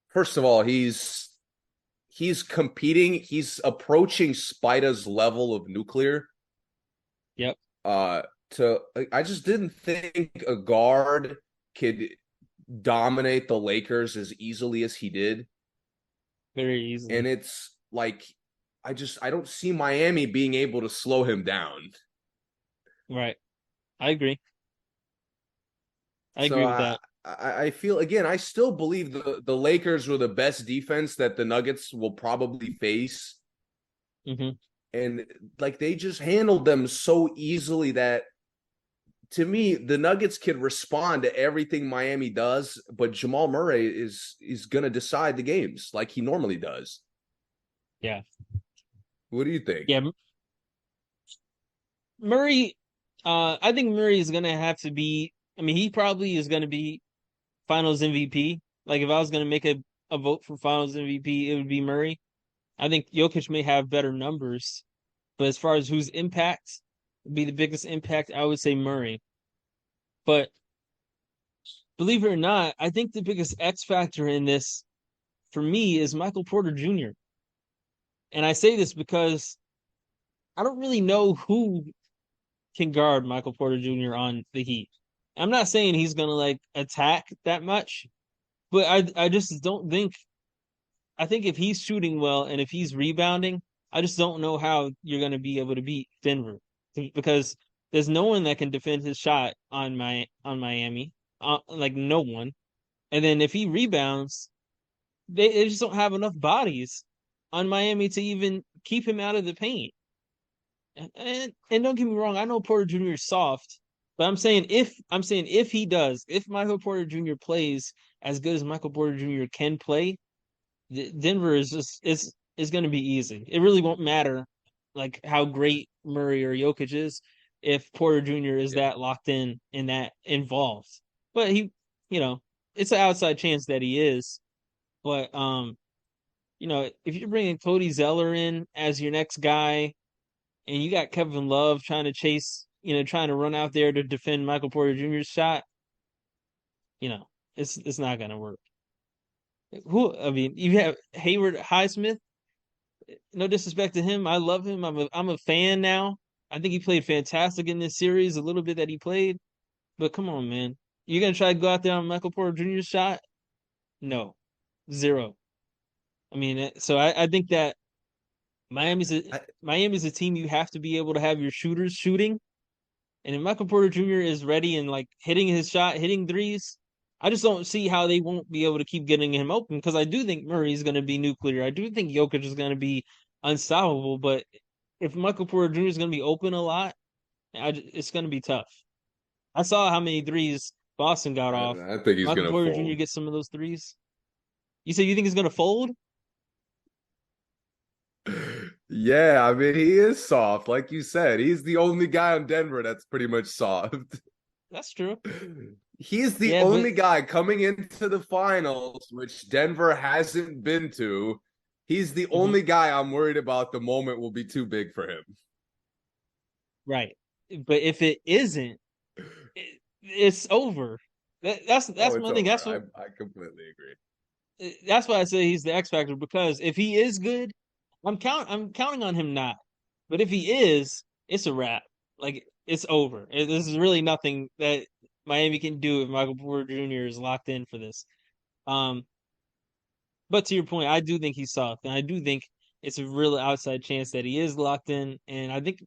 first of all, he's competing, he's approaching Spida's level of nuclear. Yep, Uh to I just didn't think a guard could dominate the Lakers as easily as he did. very And easily. it's like I don't see Miami being able to slow him down. Right, I agree. I So agree with that. I feel again, I still believe the Lakers were the best defense that the Nuggets will probably face. Hmm. And like they just handled them so easily that to me, the Nuggets can respond to everything Miami does, but Jamal Murray is gonna decide the games like he normally does. Yeah, What do you think? yeah. Murray, I think Murray is gonna have to be. I mean, he probably is gonna be Finals MVP. Like if I was gonna make a vote for Finals MVP, it would be Murray. I think Jokic may have better numbers, but as far as whose impact would be the biggest impact, I would say Murray. But believe it or not, I think the biggest X factor in this for me is Michael Porter Jr. And I say this because I don't really know who can guard Michael Porter Jr. on the Heat. I'm not saying he's gonna like attack that much, but I just don't think I think if he's shooting well and if he's rebounding, I just don't know how you're gonna be able to beat Denver because there's no one that can defend his shot on Miami, like no one. And then if he rebounds, they just don't have enough bodies on Miami to even keep him out of the paint. And don't get me wrong, I know Porter Jr. is soft, but if Michael Porter Jr. plays as good as Michael Porter Jr. can play, Denver is going to be easy. It really won't matter like how great Murray or Jokic is if Porter Jr. is Yeah. that locked in and that involved. But you know, it's an outside chance that he is. But if you're bringing Cody Zeller in as your next guy and you got Kevin Love trying to trying to run out there to defend Michael Porter Jr.'s shot, you know, it's not gonna work. I mean, you have Hayward Highsmith. No disrespect to him, I love him. I'm a fan now. I think he played fantastic in this series. A little bit that he played, but come on, man, you're gonna try to go out there on Michael Porter Jr.'s shot? No, zero. I mean, so I think that I, Miami's a team you have to be able to have your shooters shooting. And if Michael Porter Jr. is ready and like hitting his shot, hitting threes, I just don't see how they won't be able to keep getting him open because I do think Murray is going to be nuclear. I do think Jokic is going to be unstoppable. But if Michael Porter Jr. is going to be open a lot, it's going to be tough. I saw how many threes Boston got off. I think he's Michael gonna Porter Jr. fold. gets some of those threes. You say you think he's going to fold? Yeah, I mean, he is soft, like you said. He's the only guy in Denver that's pretty much soft. That's true. He's the Yeah, but only guy coming into the finals, which Denver hasn't been to. He's the mhm, only guy I'm worried about the moment will be too big for him. right. But if it isn't, it's over. Oh, That's it's my thing. over. I completely agree. That's why I say he's the X factor because if he is good, I'm counting on him not. But if he is, it's a wrap. Like it's over. This is really nothing that Miami can do if Michael Porter Jr. is locked in for this. Um, but to your point, I do think he's soft, and I do think it's a real outside chance that he is locked in, and I think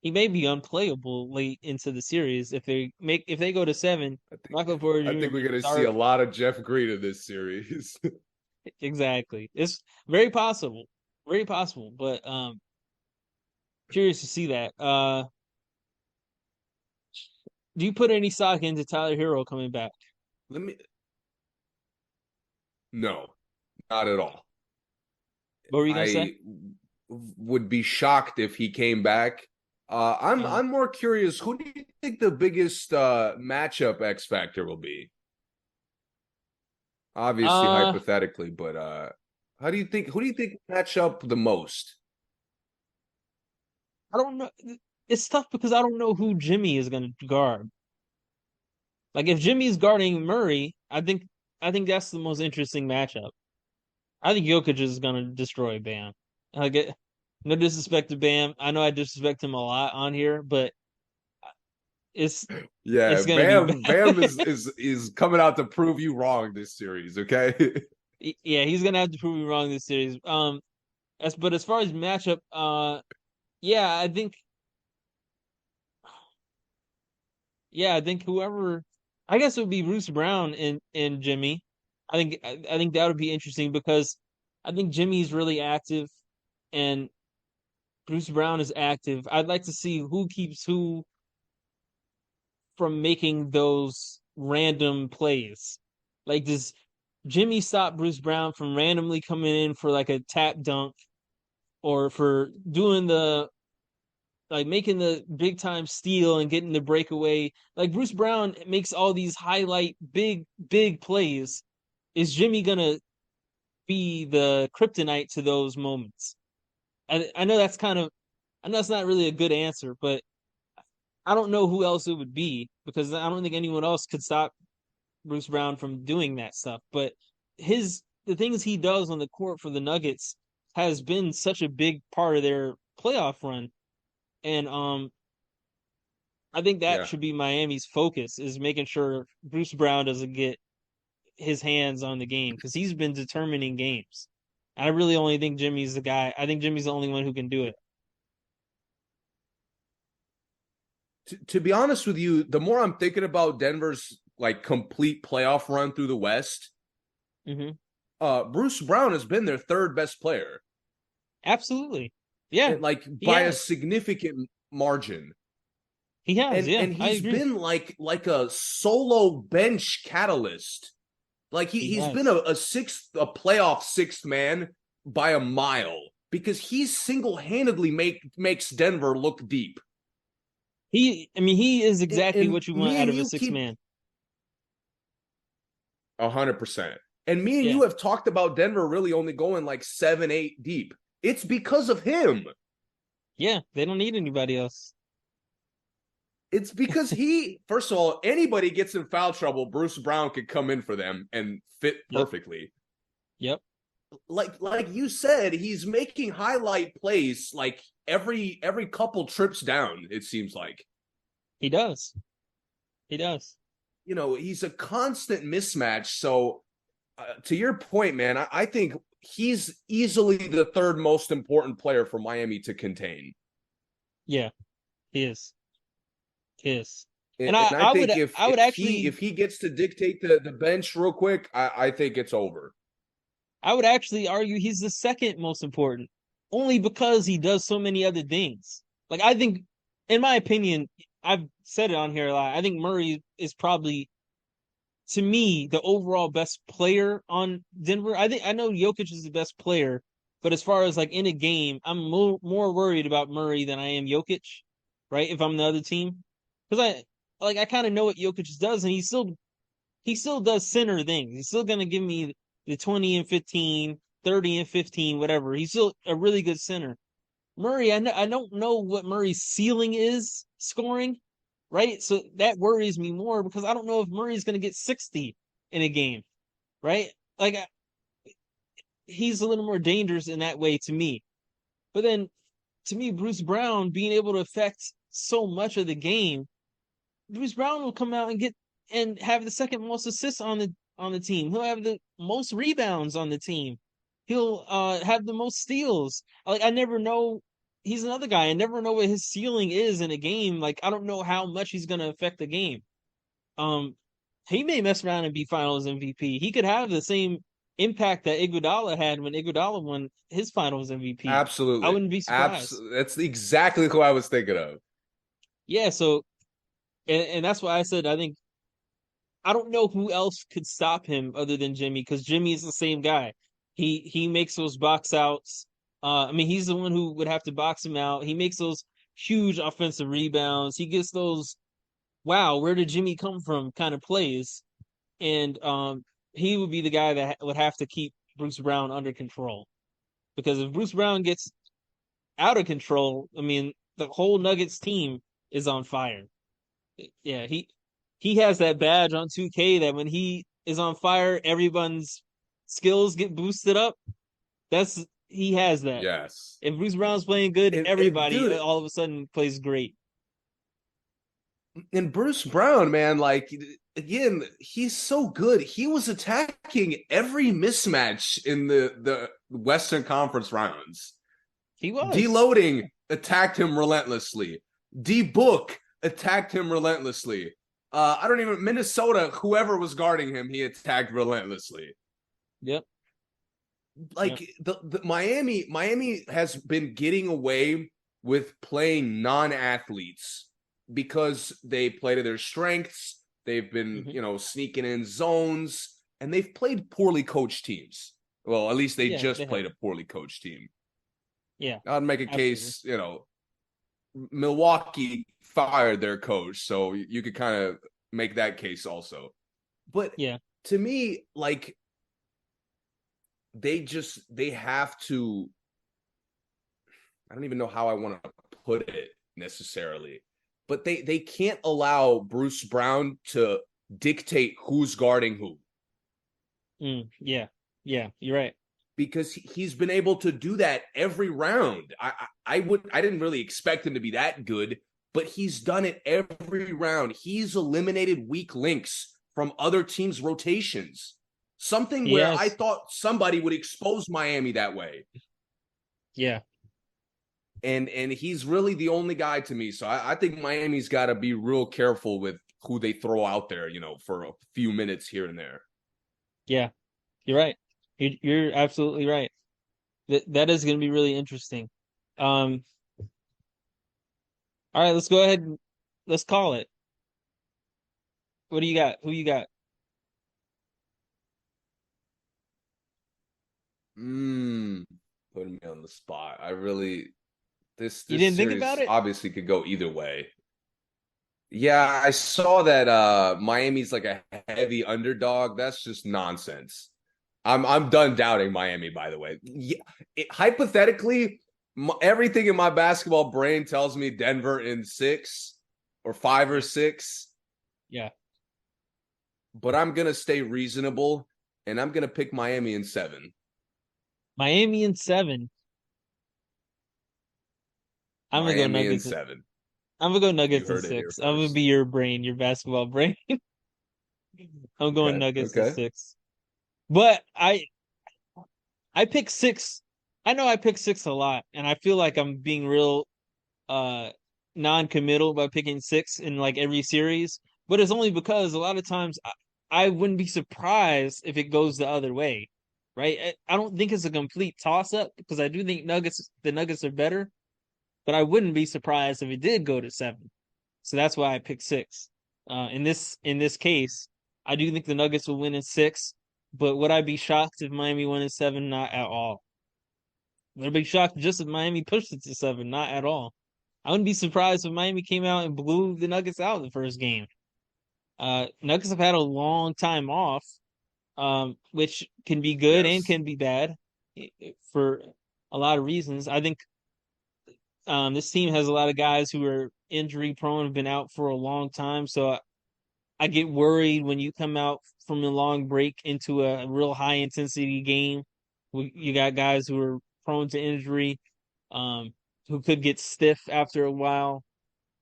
he may be unplayable late into the series if they go to seven. I think Michael Porter I Jr. think we're may gonna see a start. lot of Jeff Green in this series. Exactly. It's very possible. Very possible. But curious to see that. Do you put any stock into Tyler Hero coming back? Let me No, not at all. What were you gonna say? I would be shocked if he came back. Uh I'm more curious. Who do you think the biggest matchup X factor will be? Obviously, uh hypothetically, but how do you think? Who do you think will match up the most? I don't know. It's tough because I don't know who Jimmy is gonna guard. Like if Jimmy's guarding Murray, I think that's the most interesting matchup. I think Jokic is gonna destroy Bam. No disrespect to Bam. I know I disrespect him a lot on here, but it's Yeah, it's gonna be Bam bad. is coming out to prove you wrong this series. Okay. Yeah, he's gonna have to prove me wrong this series. As far as matchup, yeah, I think whoever, I guess it would be Bruce Brown and Jimmy. I think that would be interesting because I think Jimmy's really active and Bruce Brown is active. I'd like to see who keeps who from making those random plays. Like, does Jimmy stop Bruce Brown from randomly coming in for like a tap dunk or for doing the like making the big time steal and getting the breakaway? Like Bruce Brown makes all these highlight big plays. Is Jimmy gonna be the kryptonite to those moments? I know that's kind of I know that's not really a good answer, but I don't know who else it would be because I don't think anyone else could stop Bruce Brown from doing that stuff. But the things he does on the court for the Nuggets has been such a big part of their playoff run. And I think that Yeah. should be Miami's focus is making sure Bruce Brown doesn't get his hands on the game because he's been determining games. I really only think Jimmy's the guy. I think Jimmy's the only one who can do it. To be honest with you, the more I'm thinking about Denver's like complete playoff run through the West, Hmm. Bruce Brown has been their third best player, Absolutely. Yeah, and like he by a has. significant margin. He has. Yeah, And I he's agree. been like a solo bench catalyst. Like He he's been has. a playoff sixth man by a mile because he single-handedly makes Denver look deep. I mean, he is exactly And what you want me out and of a you six keep man. 100%. And me and Yeah, you have talked about Denver really only going like 7, 8 deep. It's because of him. yeah. They don't need anybody else. It's because first of all, anybody gets in foul trouble, Bruce Brown could come in for them and fit Yep. perfectly. Yep. Like you said, he's making highlight plays like every couple trips down, it seems like. He does. He does. He's a constant mismatch. So to your point, man, I think he's easily the third most important player for Miami to contain. Yeah, he is. He is. And And I think I would actually if he gets to dictate the bench real quick, I think it's over. I would actually argue he's the second most important, only because he does so many other things. Like I think, in my opinion, I've said it on here a lot. I think Murray is probably, to me, the overall best player on Denver. I know Jokic is the best player, but as far as like in a game, I'm more worried about Murray than I am Jokic, right? If I'm the other team, because I kind of know what Jokic does, and he still does center things. He's still gonna give me the 20 and 15, 30 and 15, whatever. He's still a really good center. Murray, I don't know what Murray's ceiling is scoring, right? So that worries me more because I don't know if Murray's going to get 60 in a game, right? Like he's a little more dangerous in that way to me. But then to me, Bruce Brown being able to affect so much of the game, Bruce Brown will come out and get and have the second most assists on the team. He'll have the most rebounds on the team. He'll have the most steals. Like I never know. He's another guy. I never know what his ceiling is in a game. Like I don't know how much he's gonna affect the game. Um, he may mess around and be Finals MVP. He could have the same impact that Iguodala had when Iguodala won his Finals MVP. I Absolutely. wouldn't be surprised. That's exactly who I was thinking of. Yeah. So, and that's why I said I think I don't know who else could stop him other than Jimmy because Jimmy is the same guy. He makes those box outs. I mean, he's the one who would have to box him out. He makes those huge offensive rebounds. He gets those wow, where did Jimmy come from kind of plays. And he would be the guy that would have to keep Bruce Brown under control. Because if Bruce Brown gets out of control, I mean, the whole Nuggets team is on fire. Yeah, he has that badge on 2K that when he is on fire, everyone's skills get boosted up. That's he has that. Yes. If Bruce Brown's playing good, And everybody dude, all of a sudden plays great. and Bruce Brown, man, like again, he's so good. He was attacking every mismatch in the Western Conference rounds. He was. Deloading attacked him relentlessly. D Book attacked him relentlessly. I don't even Minnesota, whoever was guarding him, he attacked relentlessly. Yep. Like Yep. the Miami has been getting away with playing non-athletes because they play to their strengths. They've been, Hmm. sneaking in zones, and they've played poorly coached teams. Well, at least they Yeah, they just have. played a poorly coached team. Yeah, I'd make a absolutely. case, Milwaukee fired their coach, so you could kind of make that case also. But Yeah. to me, like they have to. I don't even know how I want to put it necessarily, but they can't allow Bruce Brown to dictate who's guarding who Yeah. Yeah, you're right. because he's been able to do that every round. I didn't really expect him to be that good, but he's done it every round. He's eliminated weak links from other teams' rotations. Something where I Yes. thought somebody would expose Miami that way. Yeah. And he's really the only guy to me. So I think Miami's got to be real careful with who they throw out there, for a few minutes here and there. Yeah. You're right. You're absolutely right. That is going to be really interesting. Um, all right, let's go ahead and let's call it. What do you got? Who you got? Mm, Putting me on the spot. I really You this didn't think about series it? obviously could go either way. Yeah, I saw that Miami's like a heavy underdog. That's just nonsense. I'm done doubting Miami, by the way. Yeah, hypothetically, everything in my basketball brain tells me Denver in 6 or 5 or Yeah. 6, Yeah. but I'm gonna stay reasonable and I'm gonna pick Miami in 7. Miami in 7. I'm gonna go Miami in Nuggets. 7. I'm gonna go You Nuggets in heard it here 6. I'm gonna first. be your brain, your basketball brain. I'm going Okay. Nuggets in Okay. 6. But I pick 6. I know I pick 6 a lot, and I feel like I'm being real. Uh, non-committal by picking 6 in like every series, but it's only because a lot of times I wouldn't be surprised if it goes the other way, right? I don't think it's a complete toss-up because I do think the Nuggets are better, but I wouldn't be surprised if it did go to 7. So that's why I picked 6. In this case, I do think the Nuggets will win in 6, but would I be shocked if Miami won in 7? Not at all. Would I be shocked just if Miami pushed it to 7? Not at all. I wouldn't be surprised if Miami came out and blew the Nuggets out in the first game. Nuggets have had a long time off, which can be good and Yes. can be bad for a lot of reasons. I think this team has a lot of guys who are injury prone, have been out for a long time. So I get worried when you come out from a long break into a real high intensity game. You got guys who are prone to injury, um, who could get stiff after a while.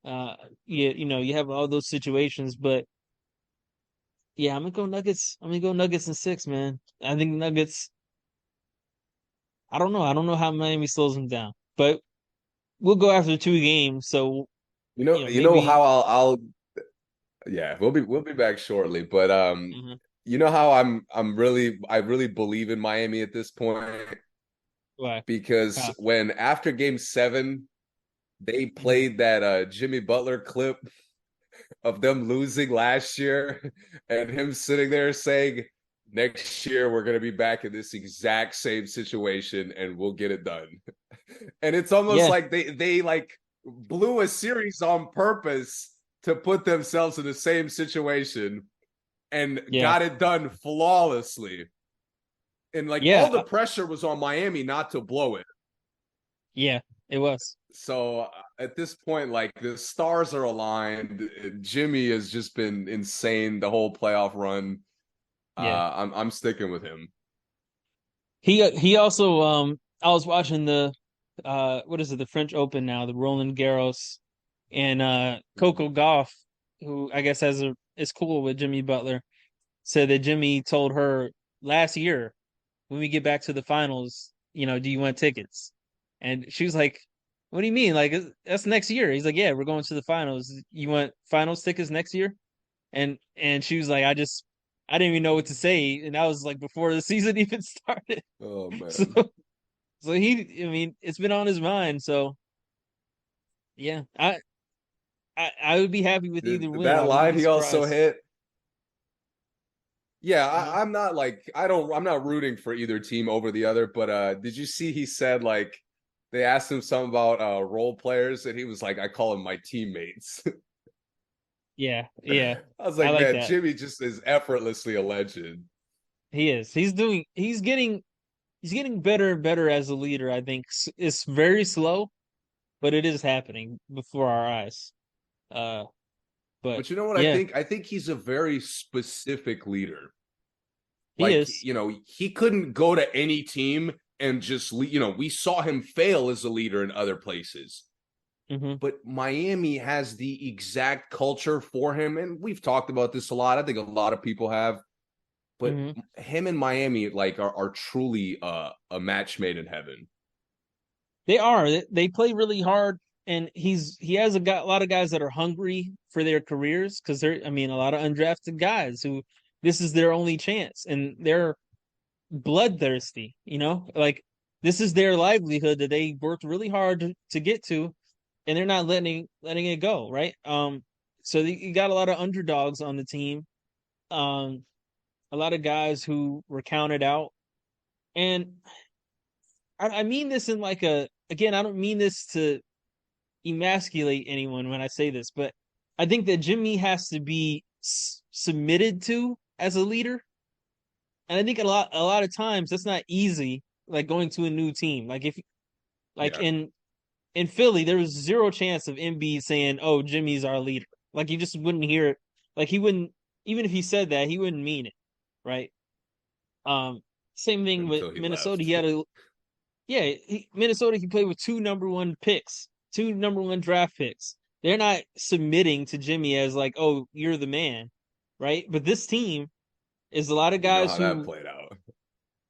Uh, you have all those situations, but yeah, I'm gonna go Nuggets. I'm gonna go Nuggets in 6, man. I think Nuggets. I don't know. I don't know how Miami slows them down, but we'll go after 2 games. So You know maybe. how yeah, we'll be back shortly, but Mhm. you know how I really believe in Miami at this point Why? because How? when after game 7 they Mhm. played that Jimmy Butler clip of them losing last year and him sitting there saying, next year we're going to be back in this exact same situation and we'll get it done. And it's almost Yeah, like they like blew a series on purpose to put themselves in the same situation and yeah, got it done flawlessly. And like yeah, all the pressure was on Miami not to blow it. yeah. It was. So at this point, like the stars are aligned. Jimmy has just been insane the whole playoff run. Yeah. I'm sticking with him. He also I was watching the what is it, the French Open now, the Roland Garros, and Coco Gauff, who I guess is cool with Jimmy Butler, said that Jimmy told her last year, when we get back to the finals, do you want tickets? And she was like, "What do you mean? Like that's next year?" He's like, "Yeah, we're going to the finals. You want finals tickets next year?" And she was like, I didn't even know what to say, and that was like before the season even started. Oh So man. I mean, it's been on his mind. So yeah, I would be happy with either win. That I wouldn't line be he also surprised. hit. Yeah, Uh-huh. I'm not like I'm not rooting for either team over the other, but did you see he said like they asked him something about role players and he was like, I call them my teammates. Yeah, yeah, I was I like, like man, that. Jimmy just is effortlessly a legend. He is. He's getting better and better as a leader. I think it's very slow, but it is happening before our eyes. Uh, but But you know what I yeah, think? I think he's a very specific leader. he Like, is. he couldn't go to any team and just, we saw him fail as a leader in other places. Hmm. But Miami has the exact culture for him. And we've talked about this a lot. I think a lot of people have. But Hmm. him and Miami, like, are truly a match made in heaven. They are. They play really hard, and he has a lot of guys that are hungry for their careers because I mean, a lot of undrafted guys who this is their only chance, and they're bloodthirsty. Like this is their livelihood that they worked really hard to get to, and they're not letting it go, right? So you got a lot of underdogs on the team, um, a lot of guys who were counted out, and I mean this in like again, I don't mean this to emasculate anyone when I say this, but I think that Jimmy has to be submitted to as a leader, and I think a lot of times that's not easy. Like going to a new team, like if like Yeah, in Philly, there was zero chance of Embiid saying, "Oh, Jimmy's our leader." Like you just wouldn't hear it. Like he wouldn't, even if he said that, he wouldn't mean it, right? Um, Same thing with until he Minnesota. left. He had a Yeah, Minnesota. He played with two number one picks, two number one draft picks. They're not submitting to Jimmy as like, "Oh, you're the man," right? But this team is a lot of We know guys how that who, played out.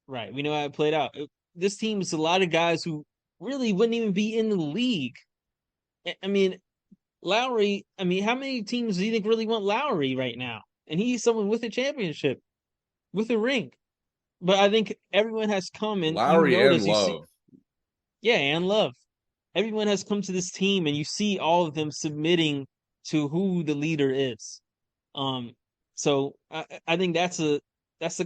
right? We know how it played out. This team is a lot of guys who really wouldn't even be in the league. I mean, Lowry, I mean, how many teams do you think really want Lowry right now? And he's someone with a championship, with a ring. But I think everyone has come and you Lowry and notice, you see, Love. yeah, and Love. Everyone has come to this team and you see all of them submitting to who the leader is. Um, so I think that's the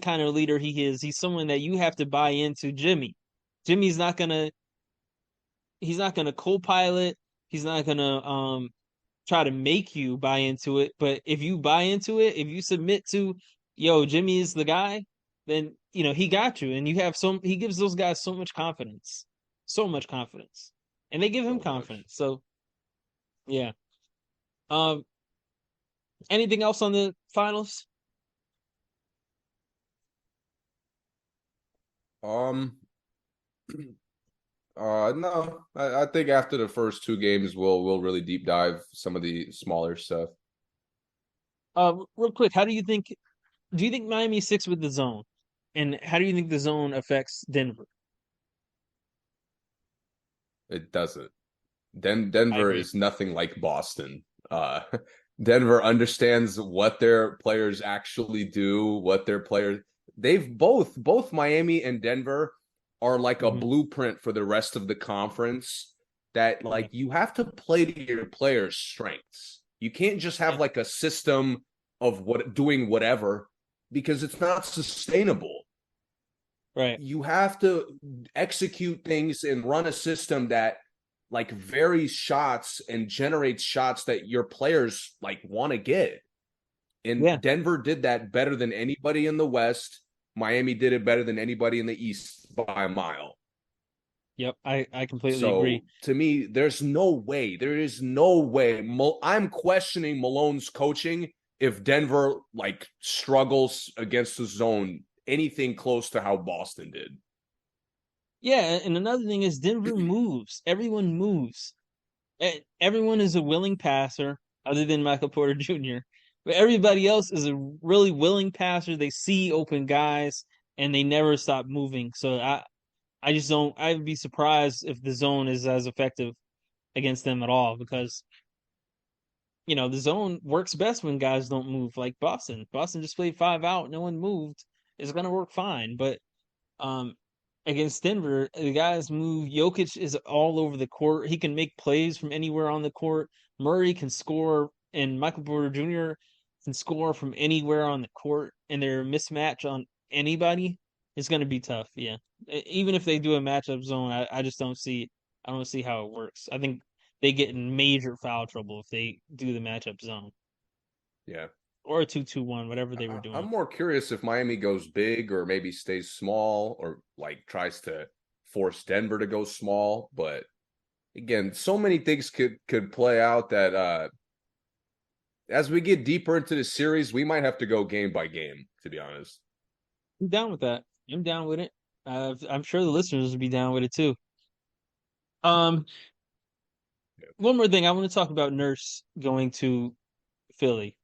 kind of leader he is. He's someone that you have to buy into Jimmy. Jimmy's not gonna he's not gonna co-pilot. He's not gonna try to make you buy into it. But if you buy into it, if you submit to, yo, Jimmy is the guy, then he got you, and you have he gives those guys so much confidence, and they give him So much. confidence. So yeah. Um, anything else on the finals? Um, no, I think after the first two games, we'll really deep dive some of the smaller stuff. Real quick, how do you think? Do you think Miami sticks with the zone, and how do you think the zone affects Denver? It doesn't. I Denver agree. is nothing like Boston. Uh, Denver understands what their players actually do, what their players. They've both Miami and Denver are like a Hmm. blueprint for the rest of the conference. That Yeah, like you have to play to your players' strengths. You can't just have yeah, like a system of what doing whatever because it's not sustainable. right. You have to execute things and run a system that like varies shots and generates shots that your players like want to get. Yeah, And Denver did that better than anybody in the West. Miami did it better than anybody in the East by a mile. yep. I completely agree. So to me, there's no way. There is no way. I'm questioning Malone's coaching if Denver like struggles against the zone anything close to how Boston did. Yeah, and another thing is Denver moves. Everyone moves. Everyone is a willing passer, other than Michael Porter Jr. But everybody else is a really willing passer. They see open guys and they never stop moving. So I just don't. I'd be surprised if the zone is as effective against them at all because the zone works best when guys don't move. Like Boston. Boston just played 5 out. No one moved. It's gonna work fine. But um, against Denver, the guys move. Jokic is all over the court. He can make plays from anywhere on the court. Murray can score, and Michael Porter Jr. can score from anywhere on the court. And their mismatch on anybody is going to be tough. Yeah, even if they do a matchup zone, I just don't see. I don't see how it works. I think they get in major foul trouble if they do the matchup zone Yeah. or a 2-2-1, whatever they were I'm doing. more curious if Miami goes big or maybe stays small or like tries to force Denver to go small. But again, so many things could play out that as we get deeper into the series, we might have to go game by game, to be honest. I'm down with that. I'm down with it. I'm sure the listeners would be down with it too. Um, one more thing, I want to talk about Nurse going to Philly.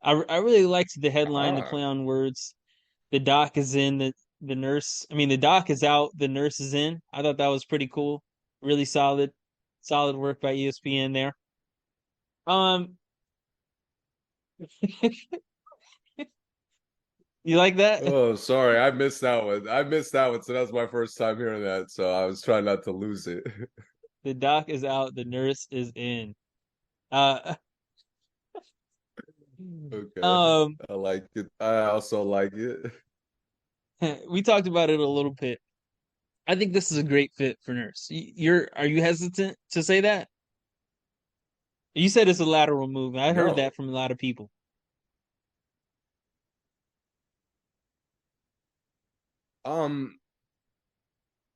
I really liked the headline, the Ah, play on words. The doc is in, the nurse. I mean, the doc is out, the nurse is in. I thought that was pretty cool. Really solid work by ESPN there. Um, you like that? oh, sorry, I missed that one. I missed that one, so that was my first time hearing that. So I was trying not to lose it. The doc is out, the nurse is in. Uh, Okay, um, I like it. I also like it. we talked about it a little bit. I think this is a great fit for Nurse. Are you hesitant to say that? You said it's a lateral move. I heard No, that from a lot of people. um,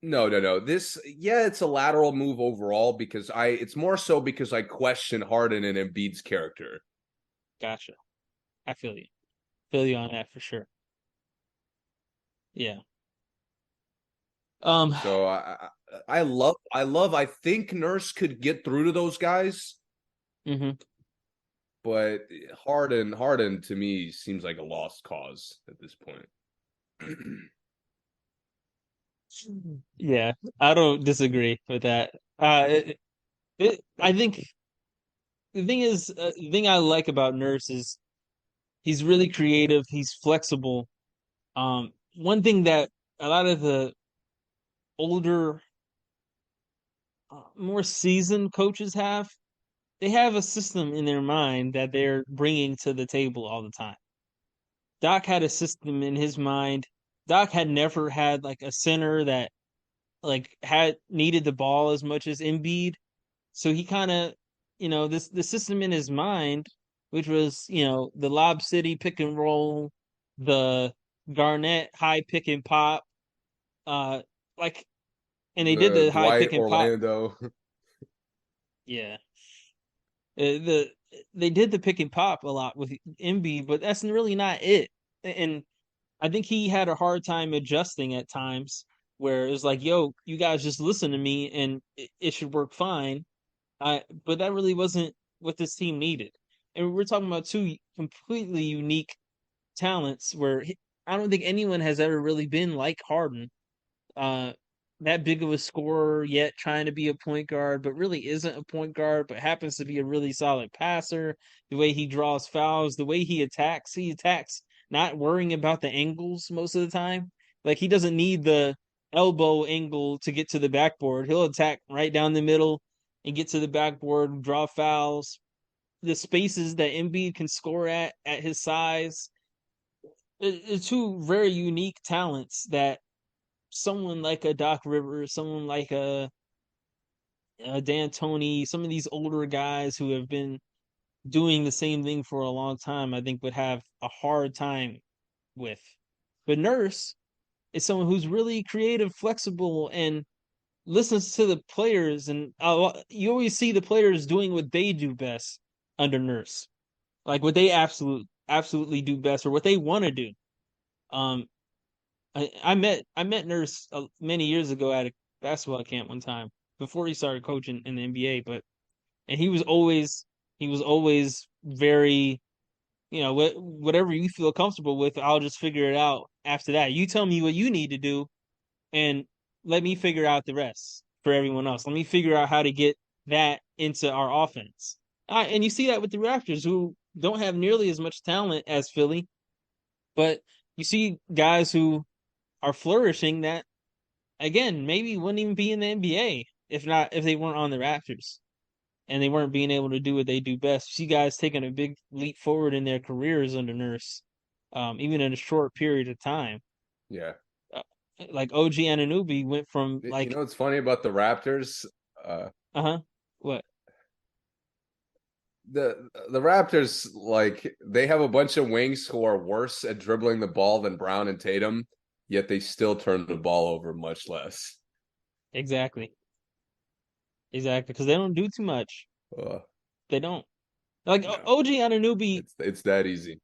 no. This, yeah, it's a lateral move overall because it's more so because I question Harden and Embiid's character. Gotcha. I feel you. Feel you on that for sure. Yeah. Um. So I think Nurse could get through to those guys, Hmm. but Harden to me seems like a lost cause at this point. Yeah, I don't disagree with that. I think the thing I like about Nurse is he's really creative. He's flexible. One thing that a lot of the older, more seasoned coaches have, they have a system in their mind that they're bringing to the table all the time. Doc had a system in his mind. Doc had never had like a center that like had needed the ball as much as Embiid. So he kind of, this the system in his mind, which was, the Lob City pick and roll, the Garnett high pick and pop, uh, like, and they did The the high Dwight pick and pop. Orlando. Yeah, the they did the pick and pop a lot with Embiid, but that's really not it. And I think he had a hard time adjusting at times, where it's like, "Yo, you guys just listen to me, and it should work fine." But that really wasn't what this team needed. And we're talking about two completely unique talents where I don't think anyone has ever really been like Harden, uh, that big of a scorer yet trying to be a point guard, but really isn't a point guard, but happens to be a really solid passer. The way he draws fouls, the way he attacks, not worrying about the angles most of the time. Like he doesn't need the elbow angle to get to the backboard. He'll attack right down the middle and get to the backboard, draw fouls. The spaces that Embiid can score at his size. It's two very unique talents that someone like a Doc Rivers, someone like a D'Antoni, some of these older guys who have been doing the same thing for a long time, I think would have a hard time with. But Nurse is someone who's really creative, flexible, and listens to the players. And you always see the players doing what they do best under Nurse, like what they absolutely do best or what they want to do. Um, I met Nurse many years ago at a basketball camp one time before he started coaching in the NBA. But and he was always very, whatever you feel comfortable with, I'll just figure it out after that. You tell me what you need to do, and let me figure out the rest for everyone else. Let me figure out how to get that into our offense. And you see that with the Raptors, who don't have nearly as much talent as Philly, but you see guys who are flourishing that again maybe wouldn't even be in the NBA if they weren't on the Raptors and they weren't being able to do what they do best. You see guys taking a big leap forward in their careers under Nurse, even in a short period of time. Yeah. Uh, like OG Anunoby went from You like, know what's funny about the Raptors? uh-huh, what? The Raptors, like, they have a bunch of wings who are worse at dribbling the ball than Brown and Tatum, yet they still turn the ball over much less. Exactly. Exactly. Because they don't do too much. Uh, They don't. Like no, OG Anunoby, it's that easy.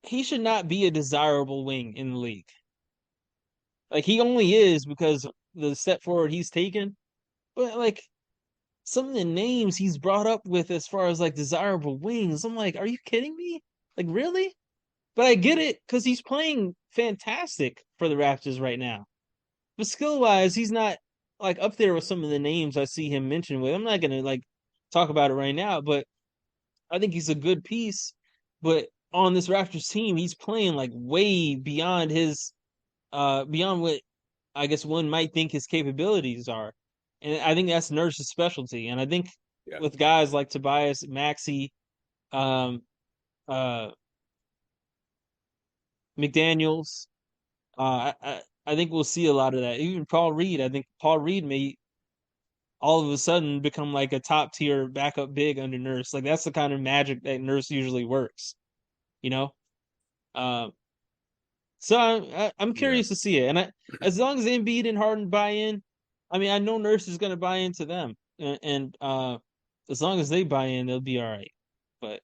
he should not be a desirable wing in the league. Like he only is because the step forward he's taken. But like some of the names he's brought up with as far as like desirable wings, I'm like, are you kidding me? Like really? But I get it because he's playing fantastic for the Raptors right now. But skill wise, he's not like up there with some of the names I see him mentioned with. I'm not gonna like talk about it right now, but I think he's a good piece. But on this Raptors team, he's playing like way beyond his beyond what I guess one might think his capabilities are. And I think that's Nurse's specialty. And I think Yeah. with guys like Tobias, Maxey, um, uh, McDaniels, I think we'll see a lot of that. Even Paul Reed, I think Paul Reed may all of a sudden become like a top tier backup big under Nurse. Like that's the kind of magic that Nurse usually works, you know? Uh, so I'm Yeah. curious to see it. And as long as Embiid and Harden buy in, I mean, I know Nurse is going to buy into them. And as long as they buy in, they'll be all right. But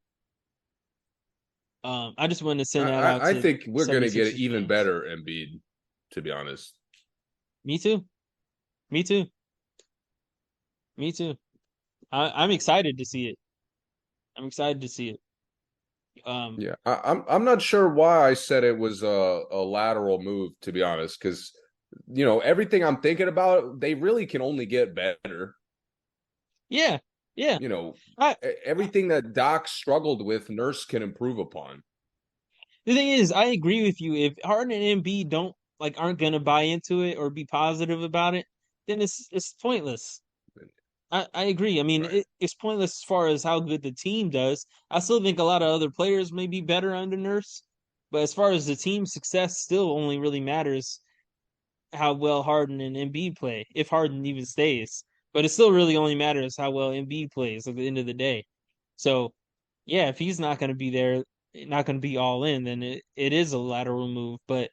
I just wanted to send that out I to think we're gonna get 76ers even fans. better Embiid, to be honest. Me too. Me too. Me too. I'm excited to see it. I'm excited to see it. Um, Yeah, I'm not sure why I said it was a lateral move, to be honest, because everything I'm thinking about, they really can only get better. yeah, Yeah. You know, I, everything that Doc struggled with, Nurse can improve upon. the thing is, I agree with you. If Harden and Embiid don't like aren't gonna buy into it or be positive about it, then it's pointless. I agree. I mean, Right. it's pointless as far as how good the team does. I still think a lot of other players may be better under Nurse, but as far as the team success, still only really matters how well Harden and Embiid play, if Harden even stays. But it still really only matters how well Embiid plays at the end of the day. So, yeah, if he's not going to be there, not going to be all in, then it is a lateral move. But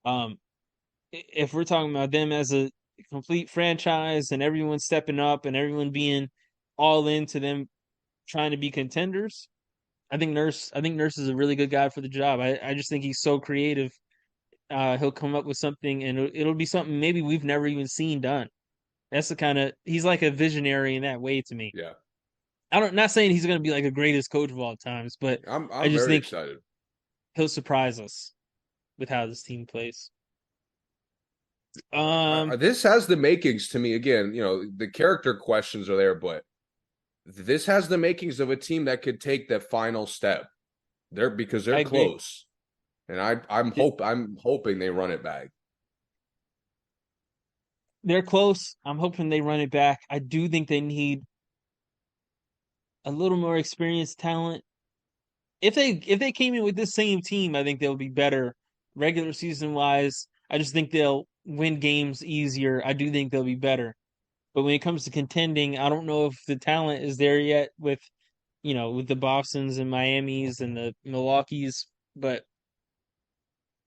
um, if we're talking about them as a complete franchise and everyone stepping up and everyone being all into them trying to be contenders, I think Nurse is a really good guy for the job. I just think he's so creative. He'll come up with something and it'll be something maybe we've never even seen done. That's the kind of he's like a visionary in that way to me. Yeah. I don't not saying he's going to be like the greatest coach of all times, but I I'm just very think excited. he'll surprise us with how this team plays. I, Um, this has the makings to me again, the character questions are there, but this has the makings of a team that could take that final step. Because I they're agree. close. And I'm hoping they run it back. They're close. I'm hoping they run it back. I do think they need a little more experienced talent. If they came in with this same team, I think they'll be better regular season wise. I just think they'll win games easier. I do think they'll be better. But when it comes to contending, I don't know if the talent is there yet with the Bostons and Miamis and the Milwaukees. But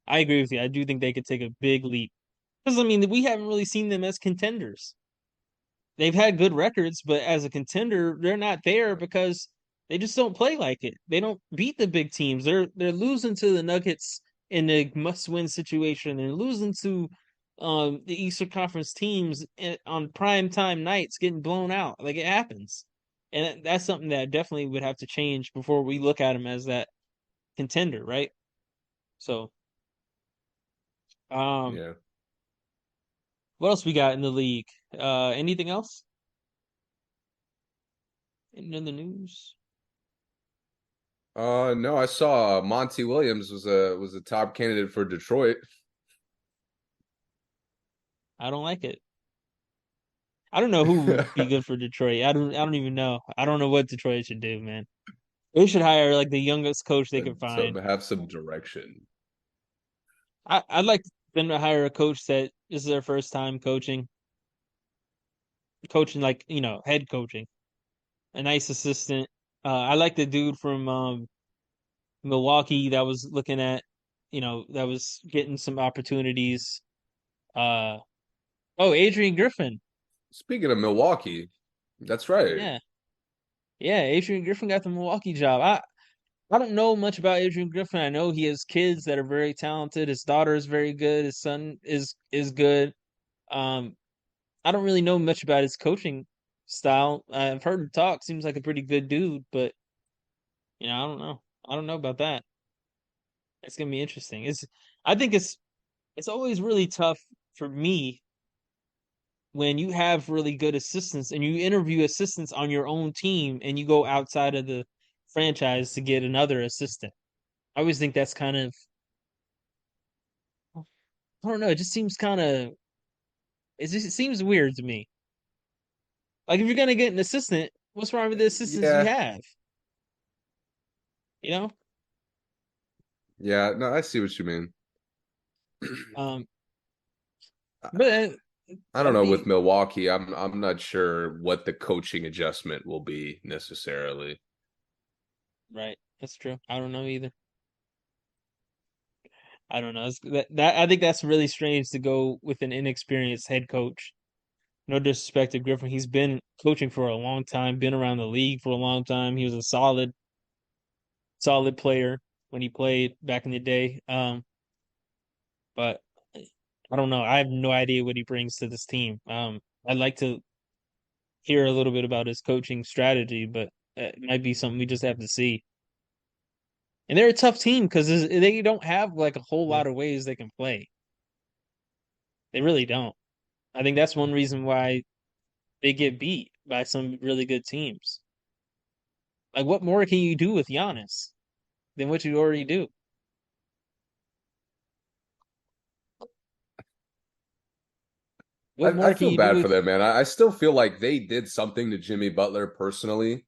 I agree with you. I do think they could take a big leap. Because I mean, we haven't really seen them as contenders. They've had good records, but as a contender, they're not there because they just don't play like it. They don't beat the big teams. They're losing to the Nuggets in a must-win situation. They're losing to the Eastern Conference teams on prime time nights, getting blown out. Like it happens, and that's something that definitely would have to change before we look at them as that contender, right? So, um, Yeah. what else we got in the league? Anything else in the news? No, I saw Monty Williams was a top candidate for Detroit. I don't like it. I don't know who would be good for Detroit. I don't even know. I don't know what Detroit should do, man. They should hire like the youngest coach they could Some find. have some direction. I'd like them to hire a coach that this is their first time coaching like, head coaching. A nice assistant. I like the dude from Milwaukee that was looking at, that was getting some opportunities. Uh oh, Adrian Griffin. Speaking of Milwaukee, that's right. Yeah. Yeah, Adrian Griffin got the Milwaukee job. I don't know much about Adrian Griffin. I know he has kids that are very talented. His daughter is very good. His son is good. Um, I don't really know much about his coaching style. I've heard him talk. Seems like a pretty good dude, but I don't know. I don't know about that. It's gonna be interesting. I think it's always really tough for me when you have really good assistants and you interview assistants on your own team and you go outside of the franchise to get another assistant. I always think that's kind of I don't know. It just seems kind of it seems weird to me. Like if you're gonna get an assistant, what's wrong with the assistants you Yeah. have? You know. Yeah, no, I see what you mean. Um, I but I don't that'd know with be Milwaukee. I'm not sure what the coaching adjustment will be necessarily. right. That's true. I don't know either. I don't know. That I think that's really strange to go with an inexperienced head coach. No disrespect to Griffin, he's been coaching for a long time, been around the league for a long time. He was a solid player when he played back in the day. But I don't know. I have no idea what he brings to this team. I'd like to hear a little bit about his coaching strategy, but it might be something we just have to see. And they're a tough team because they don't have like a whole Yeah. lot of ways they can play. They really don't. I think that's one reason why they get beat by some really good teams. Like, what more can you do with Giannis than what you already do? What I more can feel you do bad for with? them, man. I still feel like they did something to Jimmy Butler personally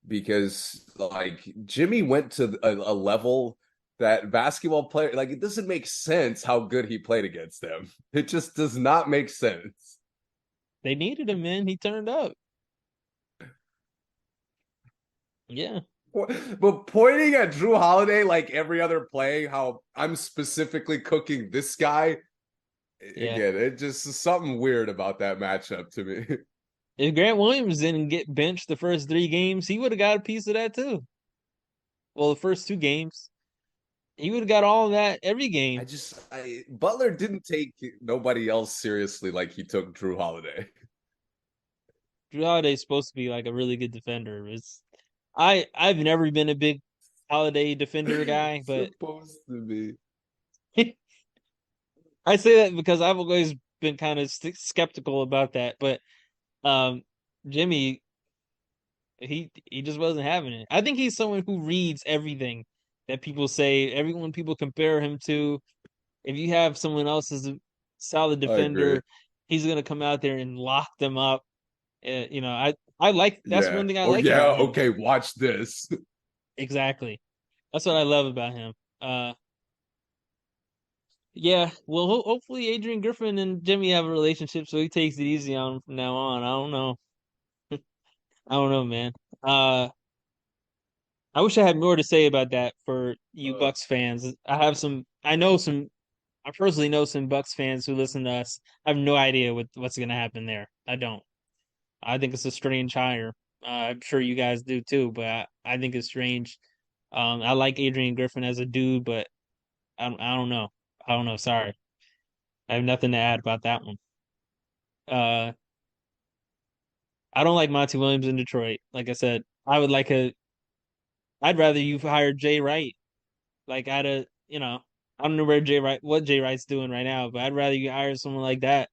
because like Jimmy went to a level that basketball player like it doesn't make sense how good he played against them. It just does not make sense. They needed him, man. He turned up. Yeah, But pointing at Drew Holiday like every other play, how I'm specifically cooking this guy yeah. again, it just is something weird about that matchup to me. If Grant Williams didn't get benched the first 3 games, he would have got a piece of that too. Well, the first 2 games, he would have got all of that every game. Butler didn't take nobody else seriously like he took Drew Holiday. Drew Holiday's supposed to be like a really good defender. I've never been a big Holiday defender guy, but Supposed to be. I say that because I've always been kind of skeptical about that. But um, Jimmy, he just wasn't having it. I think he's someone who reads everything that people say. Everyone people compare him to. If you have someone else as a solid I agree. defender, he's gonna come out there and lock them up. I like that's Yeah. one thing I Oh like yeah. about him. Okay, watch this. Exactly. That's what I love about him. Yeah. Well, hopefully Adrian Griffin and Jimmy have a relationship, so he takes it easy on him from now on. I don't know. I don't know, man. Uh, I wish I had more to say about that for you Uh, Bucks fans. I have some. I know some. I personally know some Bucks fans who listen to us. I have no idea what's gonna happen there. I don't. I think it's a strange hire. I'm sure you guys do too, but I think it's strange. I like Adrian Griffin as a dude, but I don't know. I don't know. Sorry, I have nothing to add about that one. Uh, I don't like Monty Williams in Detroit. Like I said, I would like a. I'd rather you hire Jay Wright. Like I don't know what Jay Wright's doing right now, but I'd rather you hire someone like that.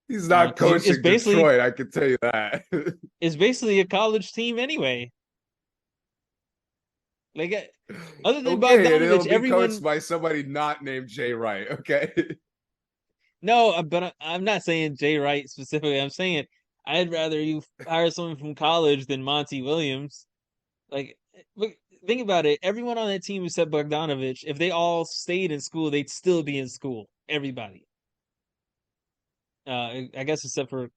he's not Because coaching Detroit, I can tell you that. it's basically a college team anyway. Like other than Okay, and it'll Bogdanovich, be coached everyone. by somebody not named Jay Wright. Okay. No, but I'm not saying Jay Wright specifically. I'm saying I'd rather you hire someone from college than Monty Williams. Like, look, think about it. Everyone on that team except Bogdanovich, if they all stayed in school, they'd still be in school. Everybody. I guess except for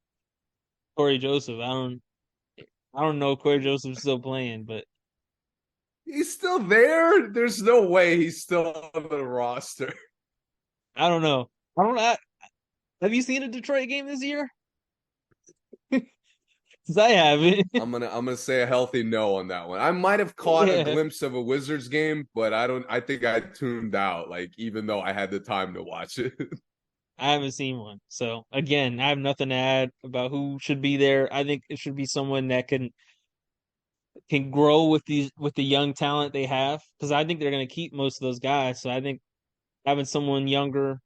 Corey Joseph. I don't know if Corey Joseph's still playing, but He's still there. There's no way he's still on the roster. I don't know. I don't know. Have you seen a Detroit game this year? Because I haven't. I'm gonna say a healthy no on that one. I might have caught a Yeah, glimpse of a Wizards game, but I think I tuned out, like even though I had the time to watch it. I haven't seen one. So again, I have nothing to add about who should be there. I think it should be someone that can grow with the young talent they have because I think they're going to keep most of those guys. So I think having someone younger,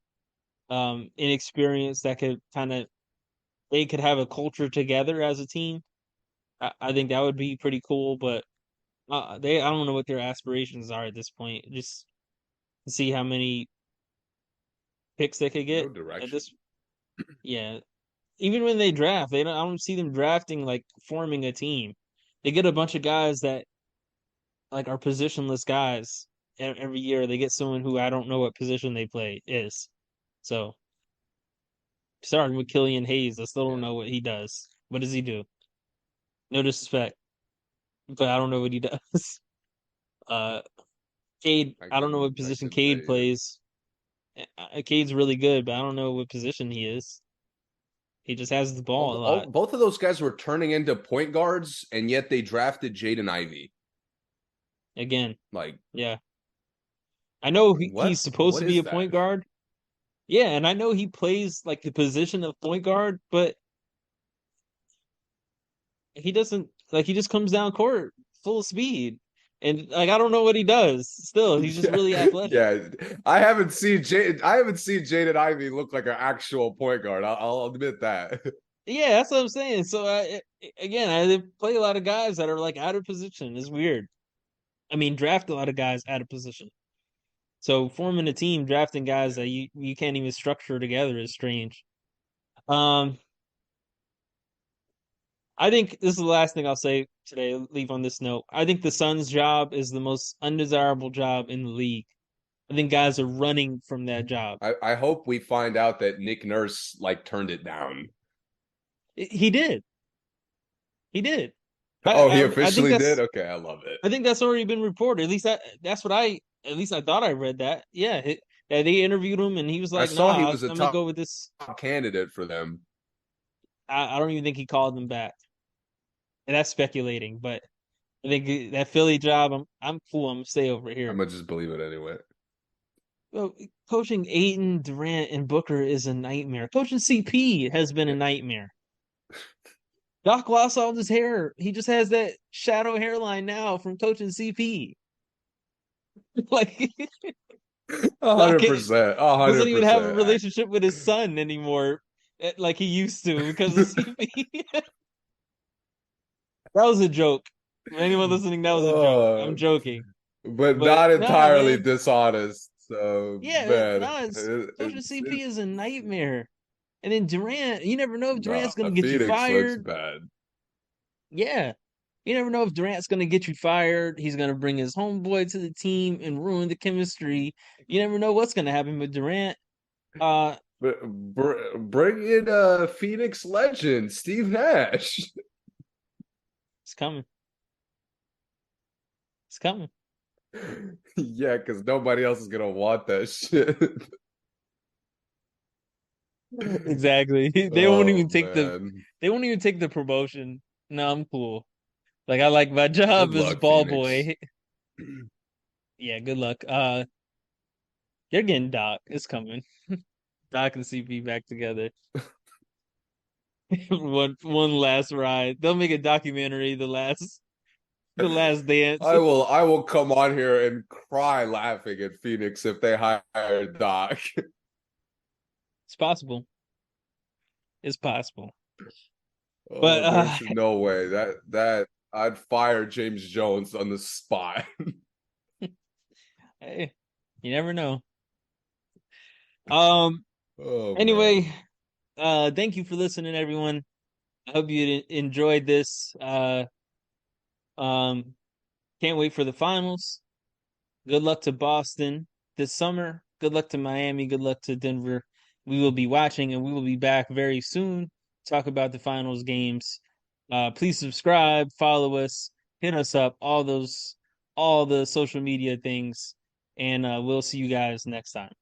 inexperienced that could kind of they could have a culture together as a team. I think that would be pretty cool. But I don't know what their aspirations are at this point. Just to see how many picks they could No get at direction. this. Yeah, even when they draft, they don't. I don't see them drafting like forming a team. They get a bunch of guys that like are positionless guys every year. They get someone who I don't know what position they play is. So starting with Killian Hayes, I still don't Yeah, know what he does. What does he do? No disrespect, but I don't know what he does. Uh, Cade, I don't know what I position couldn't tell Cade you either. plays. Cade's really good, but I don't know what position he is. He just has the ball a lot. Both of those guys were turning into point guards, and yet they drafted Jaden Ivey. Again, Like, yeah. I know he's what? supposed What to be is a that? point guard. Yeah, and I know he plays like the position of point guard, but he doesn't like he just comes down court full speed. And like I don't know what he does. Still, he's just Yeah, really athletic. yeah. I haven't seen Jaden Ivey look like an actual point guard. I'll admit that. Yeah, that's what I'm saying. So again, they play a lot of guys that are like out of position. It's weird. I mean, draft a lot of guys out of position. So forming a team, drafting guys that you can't even structure together is strange. Um, I think this is the last thing I'll say today. Leave on this note. I think the Suns' job is the most undesirable job in the league. I think guys are running from that job. I hope we find out that Nick Nurse like turned it down. He did. He did. Oh, he I think officially did? that's Okay, I love it. I think that's already been reported. At least that's what I at least I thought I read that. Yeah, that they interviewed him and he was I like, saw he "Nah, was a I'm gonna top go with this." candidate for them. I don't even think he called them back. And that's speculating, but I think that Philly job, I'm cool. I'm gonna stay over I'm here. gonna just believe it anyway. Well, coaching Ayton, Durant, and Booker is a nightmare. Coaching CP has been a nightmare. Doc lost all his hair. He just has that shadow hairline now from coaching CP. Like A Doc hundred percent. A doesn't hundred even have a percent. relationship with his son anymore, like he used to because of CP. That was a joke. For anyone listening, that was a joke. Uh, I'm joking, but but not nah, entirely man. dishonest. So Yeah, man, nah. Coaching CP is a nightmare. And then Durant, you never know if nah, Durant's gonna get you Phoenix looks fired. bad. Yeah. You never know if Durant's going to get you fired. He's going to bring his homeboy to the team and ruin the chemistry. You never know what's going to happen with Durant. Uh, But bring in Phoenix legend Steve Nash. it's coming. It's coming. Yeah, because nobody else is gonna want that shit. Exactly. Oh man. They won't even take the promotion. No, I'm cool. Like I like my Good job as luck, ball Phoenix. boy. Yeah, good luck. They're getting Doc. It's coming. Doc and CP back together. One last ride. They'll make a documentary, the last dance. I will come on here and cry laughing at Phoenix if they hire Doc. It's possible. It's possible. But Oh, there's no way that I'd fire James Jones on the spot. hey, you never know. Um Oh man. anyway, thank you for listening everyone. I hope you enjoyed this. Um can't wait for the finals. Good luck to Boston this summer. Good luck to Miami. Good luck to Denver. We will be watching and we will be back very soon to talk about the finals games. Please subscribe, follow us, hit us up, all the social media things, and we'll see you guys next time.